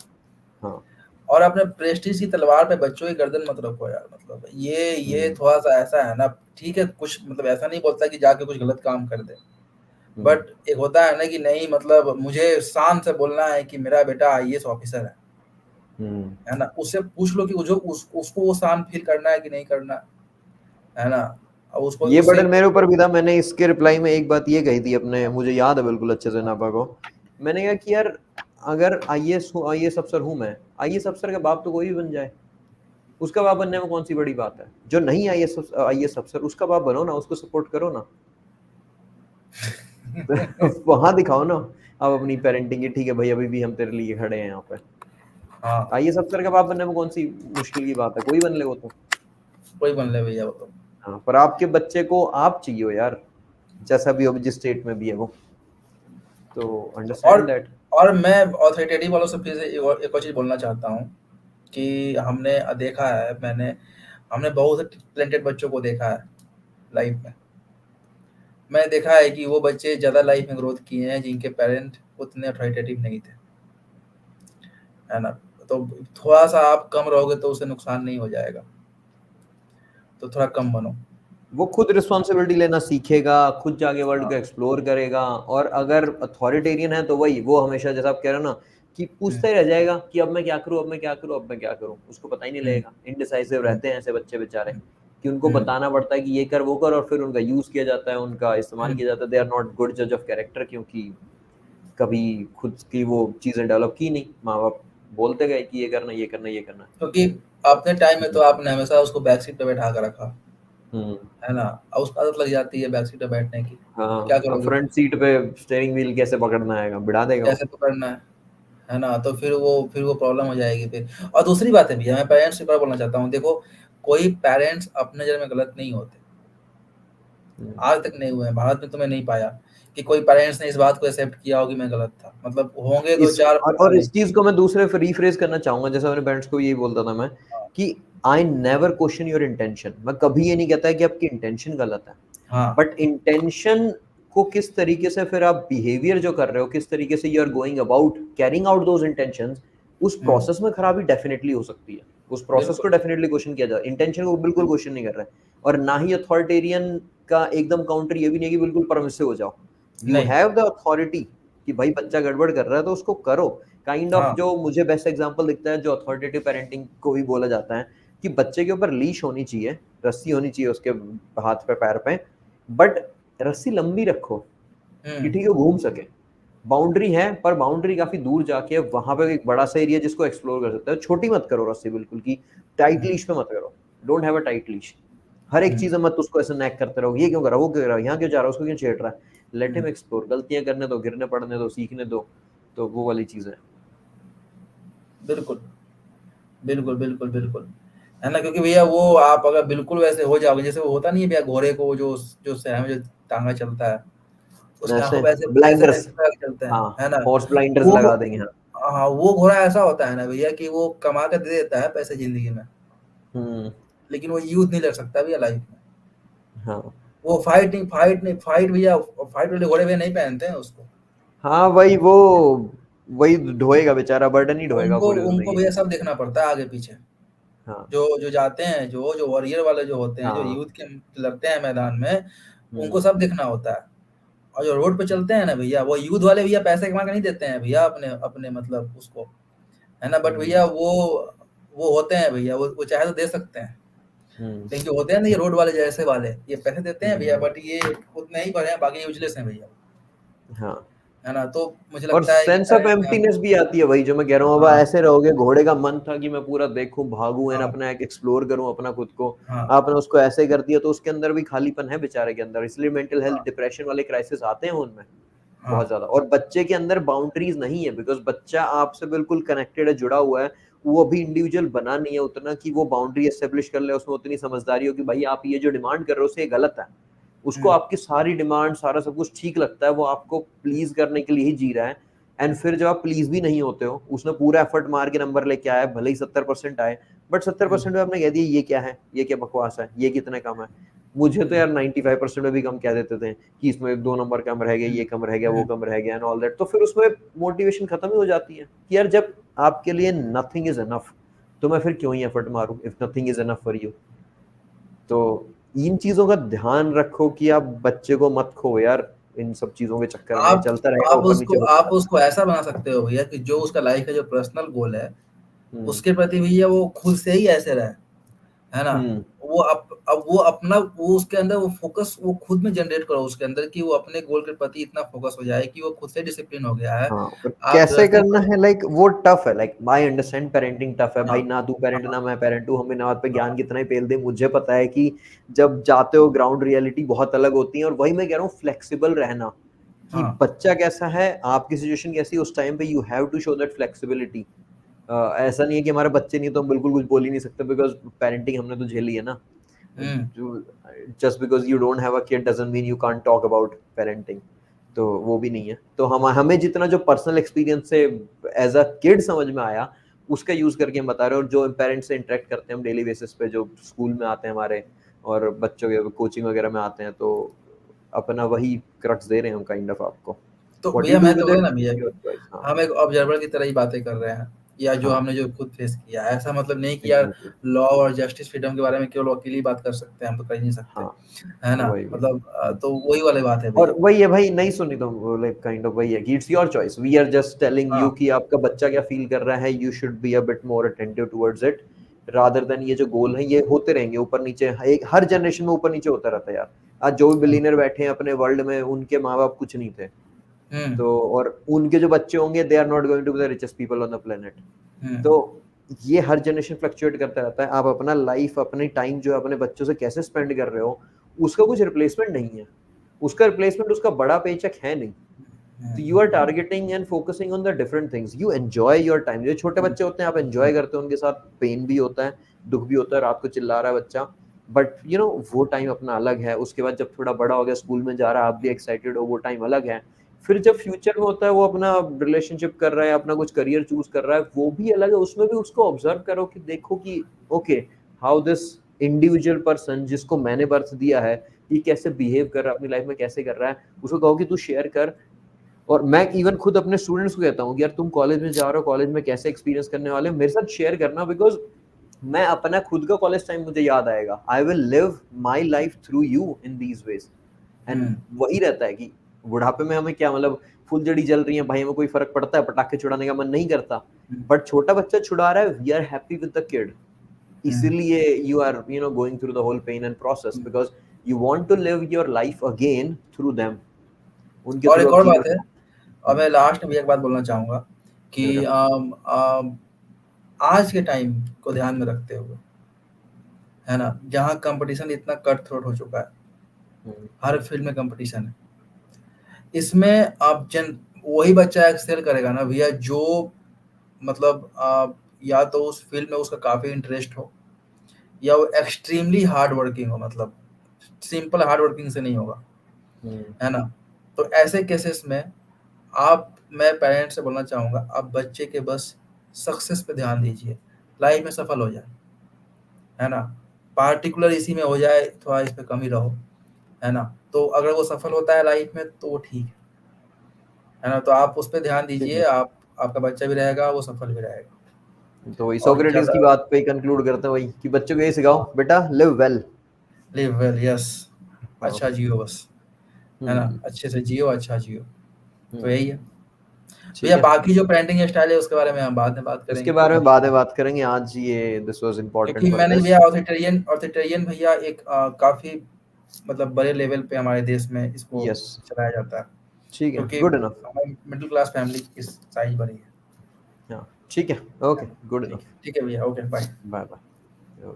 हाँ। और अपने प्रेस्टीज की तलवार पे बच्चों की गर्दन मत रखो यार। मतलब ये हम्म। थोड़ा सा ऐसा है ना। ठीक है, कुछ मतलब ऐसा नहीं बोलता कि जाके कुछ गलत काम कर दे, हम्म। बट एक होता है ना कि नहीं, मतलब मुझे शान से बोलना है कि मेरा बेटा आईएएस ऑफिसर हम्म। है ना। उससे पूछ लो कि उसको वो शान फील करना है कि नहीं करना, है ना। अब उसको ये उससे बर्डन मेरे ऊपर भी था। मैंने इसके रिप्लाई में एक बात ये कही थी अपने, मुझे याद है बिल्कुल अच्छे से नापा को। मैंने कहा कि यार अगर आईएएस हूँ, आईएएस अफसर हूँ मैं, आईएएस अफसर का बाप तो कोई भी बन जाए, उसका बाप बनने में कौन सी बड़ी बात है। जो नहीं आईएएस आईएएस अफसर, उसका बाप बनो ना, उसको सपोर्ट करो ना। वहां दिखाओ ना आप अपनी पेरेंटिंग की, ठीक है भाई अभी भी हम तेरे लिए खड़े हैं यहाँ पे। हाँ, आईएएस अफसर का बाप बनने में कौन सी मुश्किल की बात है, कोई बन ले वो तो। कोई बन ले भैया वो तो। हाँ, पर आपके बच्चे को आप चाहिए हो यार, जैसा भी हो, जिस स्टेट में भी है वो, तो और अंडरस्टैंड दैट। और मैं ऑथोरिटेटिव वालों से फिर से एक और चीज बोलना चाहता हूँ कि हमने देखा है, हमने बहुत से टैलेंटेड बच्चों को देखा है लाइफ में। मैंने देखा है कि वो बच्चे ज्यादा लाइफ में ग्रोथ किए हैं जिनके पेरेंट उतने अथॉरिटेटिव नहीं थे, है ना। तो थोड़ा सा आप कम रहोगे तो उसे नुकसान नहीं हो जाएगा, तो थोड़ा कम बनो। वो खुद रिस्पॉन्सिबिलिटी लेना सीखेगा, खुद जाके वर्ल्ड को हाँ। एक्सप्लोर करेगा। और अगर अथॉरिटेरियन है तो वही, वो हमेशा जैसा आप कह रहे हो ना, कि हम्म। पूछता ही रह जाएगा कि अब मैं क्या करूं, अब मैं क्या करूं, अब मैं क्या करूं, उसको पता ही नहीं हम्म। लगेगा। इनडिसाइसिव हम्म। रहते हैं ऐसे बच्चे बेचारे, कि उनको बताना पड़ता है कि ये कर वो कर, और फिर उनका यूज किया जाता है, उनका इस्तेमाल किया जाता है। दे आर नॉट गुड जज ऑफ कैरेक्टर, क्योंकि कभी खुद की वो चीजें डेवलप की नहीं, माँ बाप बोलते गए कि ये करना ये करना ये करना। क्योंकि अपने टाइम में तो आपने हमेशा उसको बैक सीट पे बैठा कर रखा, हम्म। है ना? और उसको आदत लग जाती है बैक सीट पे बैठने की, तो क्या हाँ, अब करोगे फ्रंट फिर? सीट पे स्टेयरिंग व्हील कैसे पकड़ना है, बिड़ा देगा वो। कैसे पकड़ना है ना? तो फिर वो प्रॉब्लम हो जाएगी फिर। और दूसरी बात है भैया, मैं पेरेंट्स के बारे में बोलना चाहता हूँ। देखो, कोई पेरेंट्स अपने नज़र में गलत नहीं होते, हम्म। आज तक नहीं हुए हैं, भारत में तो मैं नहीं पाया कि कोई पेरेंट्स ने इस बात को एक्सेप्ट किया हो कि मैं गलत था। मतलब होंगे इस 2-4, पता और नहीं। इस चीज को मैं दूसरे रिफ्रेज करना चाहूंगा, जैसे अपने पेरेंट्स को यही बोलता था मैं, हाँ, कि I never question your intention. मैं कभी ये नहीं कहता है कि आपकी इंटेंशन गलत है, हाँ, बट इंटेंशन को किस तरीके से फिर आप बिहेवियर जो कर रहे हो, किस तरीके से you are going about carrying out those intentions, उस हुँ, प्रोसेस में खराबी डेफिनेटली हो सकती है। उस प्रोसेस को बिल्कुल, डेफिनेटली क्वेश्चन किया जाए, इंटेंशन को बिल्कुल क्वेश्चन नहीं कर रहा है। और ना ही अथॉरिटेरियन का एकदम काउंटर ये भी नहीं कि बिल्कुल परमिसिव हो जाओ। यू नहीं, हैव द अथॉरिटी कि भाई बच्चा गड़बड़ कर रहा है तो उसको करो। काइंड ऑफ हाँ, जो मुझे बेस्ट एग्जांपल दिखता है, जो अथॉरिटेटिव पेरेंटिंग को भी बोला जाता है, कि बच्चे के ऊपर लीश होनी चाहिए, रस्सी होनी चाहिए उसके हाथ पे पैर पे, बट रस्सी लंबी रखो कि हुँ, ठीक है घूम सके। बाउंड्री है, पर बाउंड्री काफी दूर जाके वहां पे एक बड़ा सा एरिया जिसको एक्सप्लोर कर सकते हो। छोटी मत करो रस्सी बिल्कुल, की टाइट हुँ, लीश पे मत करो। Don't have a tight leash. हर एक हुँ, चीज में मत उसको ऐसे नैक करते रहो, ये क्यों कर रहा है, वो क्यों कर रहा है, यहाँ क्यों जा रहा है, उसको क्यों छेड़ रहा है। लेट हुँ, हिम एक्सप्लोर, गलतियां करने दो, गिरने पड़ने दो, सीखने दो। तो वो वाली चीज है। बिल्कुल, बिल्कुल, बिल्कुल, बिल्कुल, है ना? क्योंकि भैया वो आप अगर बिल्कुल वैसे हो जाओगे, जैसे वो होता नहीं है भैया घोड़े को जो शहर में जो टाँगा चलता है, उसकी आँखों ऐसे पे ऐसे ऐसे ब्लाइंडर्स। ऐसे लगा के चलते हैं, हाँ, है ना? हॉर्स ब्लाइंडर्स वो लगा देंगे, हाँ। हाँ, वो घोड़ा ऐसा होता है ना भैया कि वो कमा के दे देता है पैसे ज़िंदगी में, हम्म। लेकिन वो यूज़ नहीं कर सकता भैया लाइफ़ में। हाँ। वो फाइट भैया फाइट वाले घोड़े भैया नहीं पहनते हैं उसको। हाँ वही ढोएगा बेचारा, बर्डन ही ढोएगा उनको पूरी उनको जिंदगी। भैया सब देखना पड़ता है आगे-पीछे। हाँ। जो जो जाते हैं, जो वॉरियर वाले जो होते हैं, जो हाँ। यूथ के लड़ते हैं मैदान में, हम्म। उनको सब देखना होता है। और जो रोड पे चलते हैं ना भैया, वो यूथ वाले भैया पैसे कमा के नहीं देते हैं भैया अपने अपने मतलब उसको, है ना? बट हम्म। भैया वो होते हैं भैया, वो चाहे तो दे सकते हैं। हम्म। लेकिन जो होते हैं ना ये रोड वाले जैसे वाले, ये पैसे देते हैं भैया, हम्म। बट ये उतने ही भरे हैं, बाकी यूज़लेस हैं भैया, हाँ, है ना? तो मुझे और लगता है कि सेंस ऑफ पेरेंट्स में एम्प्टीनेस भी आती है, वही जो मैं कह रहा हूँ। अब हाँ, ऐसे रहोगे, घोड़े का मन था कि मैं पूरा देखूं, भागूं एंड हाँ, अपना एक एक्सप्लोर करूं अपना खुद को, हाँ, आपने उसको ऐसे कर दिया तो उसके अंदर भी खालीपन है बेचारे के अंदर। इसलिए मेंटल हेल्थ, हाँ, डिप्रेशन वाले क्राइसिस आते हैं उनमें हाँ, बहुत ज्यादा। और बच्चे के अंदर बाउंड्रीज नहीं है, बिकॉज बच्चा आपसे बिल्कुल कनेक्टेड है, जुड़ा हुआ है। वो अभी इंडिविजुअल बना नहीं है उतना कि वो बाउंड्री एस्टेब्लिश कर ले, उसमें उतनी समझदारी हो कि भाई आप ये जो डिमांड कर रहे हो उससे ये गलत है। उसको हुँ, आपकी सारी डिमांड, सारा सब कुछ ठीक लगता है, वो आपको प्लीज करने के लिए ही जी रहा है। एंड फिर जब आप प्लीज भी नहीं होते हो, उसने पूरा एफर्ट मार के नंबर लेके आया, भले ही 70% आए, बट सत्तर हुँ, परसेंट में आपने कह दिया ये क्या है, ये क्या बकवास है, ये कितने कम है। मुझे तो हुँ, यार 95% में भी कम कह देते थे कि इसमें 2 नंबर कम रह गए, हुँ, ये कम रह गया, वो हुँ। कम रह गया एंड ऑल दैट। तो फिर उसमें मोटिवेशन खत्म ही हो जाती है कि यार जब आपके लिए नथिंग इज इनफ, तो मैं फिर क्यों ही एफर्ट मारूं if nothing is enough for you. तो इन चीजों का ध्यान रखो कि आप बच्चे को मत खो यार, इन सब चीजों के चक्कर में आप चलता रहेगा, ऊपर नीचे होता आप रहता उसको ऐसा बना सकते हो भैया कि जो उसका लाइफ का जो पर्सनल गोल है, है। उसके प्रति भैया वो खुद से ही ऐसे रहे, है ना? हम्म। वो अब वो अपना वो उसके अंदर वो फ़ोकस वो खुद में जनरेट करो उसके अंदर कि वो अपने गोल के प्रति इतना फ़ोकस हो जाए कि वो खुद से डिसिप्लिन हो गया है। हाँ, पर आप कैसे ज़बरदस्ती करना है, लाइक वो टफ है। Like I understand parenting tough है हाँ, भाई, ना तू पेरेंट हाँ, ना मैं पेरेंट हूँ, हमें ना पे ज्ञान हाँ, कितना ही पेल दे। मुझे पता है कि जब जाते हो ग्राउंड रियलिटी बहुत अलग होती है, और वही मैं कह रहा हूँ फ्लेक्सिबल रहना, कि हाँ, बच्चा कैसा है, आपकी सिचुएशन कैसी है, उस टाइम पे you have to show that flexibility. ऐसा नहीं है कि हमारे बच्चे नहीं तो हम बिल्कुल कुछ बोल ही नहीं सकते, बिकॉज पेरेंटिंग हमने तो झेली है ना। हुँ, just because you don't have a kid doesn't mean you can't talk about parenting. तो वो भी नहीं है। तो हम हमें जितना जो पर्सनल एक्सपीरियंस से एज अ किड समझ में आया, उसका यूज करके हम बता रहे हैं। और जो पेरेंट्स से इंटरेक्ट करते हैं हम डेली बेसिस पे, जो स्कूल में आते हैं हमारे, और बच्चों के कोचिंग वगैरह में आते हैं, तो अपना वही क्रक्स दे रहे हैं हम काइंड ऑफ आपको। तो व्हाट यू भैया डू मैं तो विद वही इट ना भैया, योर चॉइस। हाँ। हम एक ऑब्जर्वर की तरह ही बातें कर रहे हैं, या जो हाँ। हमने जो खुद फेस किया है। ऐसा मतलब नहीं कि यार एग्जैक्टली। लॉ और जस्टिस फ्रीडम के बारे में केवल वकील ही बात कर सकते हैं, हम तो कर ही नहीं सकते, हाँ, है ना? वही वही। मतलब तो वही वाली बात है और भैया। वही है भाई, नहीं सुनी तो लाइक काइंड ऑफ वही है कि it's your choice, we are just telling हाँ, यू कि आपका बच्चा क्या फील कर रहा है, you should be a bit more attentive towards it. Rather than ये जो गोल है ये होते रहेंगे ऊपर नीचे, एक हर जनरेशन में ऊपर नीचे होता रहता है यार। आज जो भी बिलियनर बैठे हैं अपने वर्ल्ड में, उनके माँ बाप कुछ नहीं थे, हम्म तो और उनके जो बच्चे होंगे they are not going to be the richest people on the planet. तो हम्म ये हर जनरेशन फ्लक्चुएट करता रहता है। आप अपना लाइफ, अपनी टाइम जो है अपने बच्चों से कैसे स्पेंड कर रहे हो, उसका कुछ रिप्लेसमेंट नहीं है। उसका रिप्लेसमेंट उसका बड़ा पेचेक है नहीं। तो you are targeting and focusing on the different things, you enjoy your time. जो छोटे बच्चे होते हैं आप एंजॉय करते हो उनके साथ, पेन भी होता है, दुख भी होता है, रात को चिल्ला रहा है बच्चा, बट यू नो वो टाइम अपना अलग है। उसके बाद जब थोड़ा बड़ा हो गया, स्कूल में जा रहा है, आप भी एक्साइटेड हो, वो टाइम अलग है। फिर जब फ्यूचर में होता है, वो अपना रिलेशनशिप कर रहा है, अपना कुछ करियर चूज कर रहा है, वो भी अलग है। उसमें भी उसको ऑब्जर्व करो कि देखो कि okay, how this individual person जिसको मैंने बर्थ दिया है, ये कैसे बिहेव कर रहा है अपनी लाइफ में, कैसे कर रहा है। उसको कहो कि तू शेयर कर। और मैं इवन खुद अपने स्टूडेंट्स को कहता हूँ कि यार तुम कॉलेज में जा रहे हो, कॉलेज में कैसे एक्सपीरियंस करने वाले हो, मेरे साथ शेयर करना, बिकॉज मैं अपना खुद का कॉलेज टाइम मुझे याद आएगा। I will live my life through you in these ways. And hmm वही रहता है कि बुढ़ापे में हमें क्या मतलब, फुलझड़ी जल रही है भाई, हमें कोई फर्क पड़ता है, पटाखे छुड़ाने का मन नहीं करता, बट छोटा बच्चा छुड़ा रहा है, we are happy with the kid. इसीलिए you are you know going through the whole pain and process, because you want to live your life again through them, उनके और थ्रू एक अब और जीना बात है, और चाहते मैं लास्ट में भी एक बात बोलना चाहूँगा कि हैं। आज के टाइम को ध्यान में रखते हुए, है ना, जहाँ कंपटीशन इतना कट थ्रोट हो चुका है, हम्म, हर फील्ड में कंपटीशन है, इसमें आप जन वही बच्चा एक्सेल करेगा ना भैया जो मतलब या तो उस फील्ड में उसका काफ़ी इंटरेस्ट हो, या वो एक्सट्रीमली हार्ड वर्किंग हो, मतलब सिंपल हार्ड वर्किंग से नहीं होगा, हम्म, है ना। तो ऐसे केसेस में आप मैं पेरेंट्स से बोलना चाहूँगा, आप बच्चे के बस सक्सेस पे ध्यान दीजिए, लाइफ में सफल हो जाए, है ना। पार्टिकुलर इसी में हो जाए, थोड़ा इस पे कम ही रहो, है ना। तो अगर वो सफल होता है लाइफ में तो वो ठीक है ना। तो आप उस पे ध्यान ठीक दीजिए, है। आप आपका बच्चा भी रहेगा, वो सफल भी रहेगा। तो वही और सोक्रेटिस की ज़्यादा बात पे कंक्लूड करते हैं, वही कि बच्चों को यही सिखाओ, बेटा live well. Live well, yes, अच्छा ओके। जियो बस, है ना, हम्म। अच्छे से जियो, अच्छा जियो। तो हम्म। यही है ठीक भैया। है। बाकी जो पेरेंटिंग स्टाइल है उसके बारे में हम बाद में बात उसके करेंगे, बारे में अभी बाद में बात करेंगे, आज ये दिस वाज क्योंकि इम्पोर्टेंट फॉर मैंने दिस। भैया ऑथोरिटेरियन ऑथोरिटेरियन भैया एक काफी मतलब बड़े लेवल पे हमारे देश में इसको यस। चलाया जाता है, ठीक है, क्योंकि गुड इनफ। हमारी मिडिल क्लास फैमिली की साइज बड़ी है। हाँ ठीक है। Okay, good enough. ठीक है भैया, ओके बाय। Bye bye.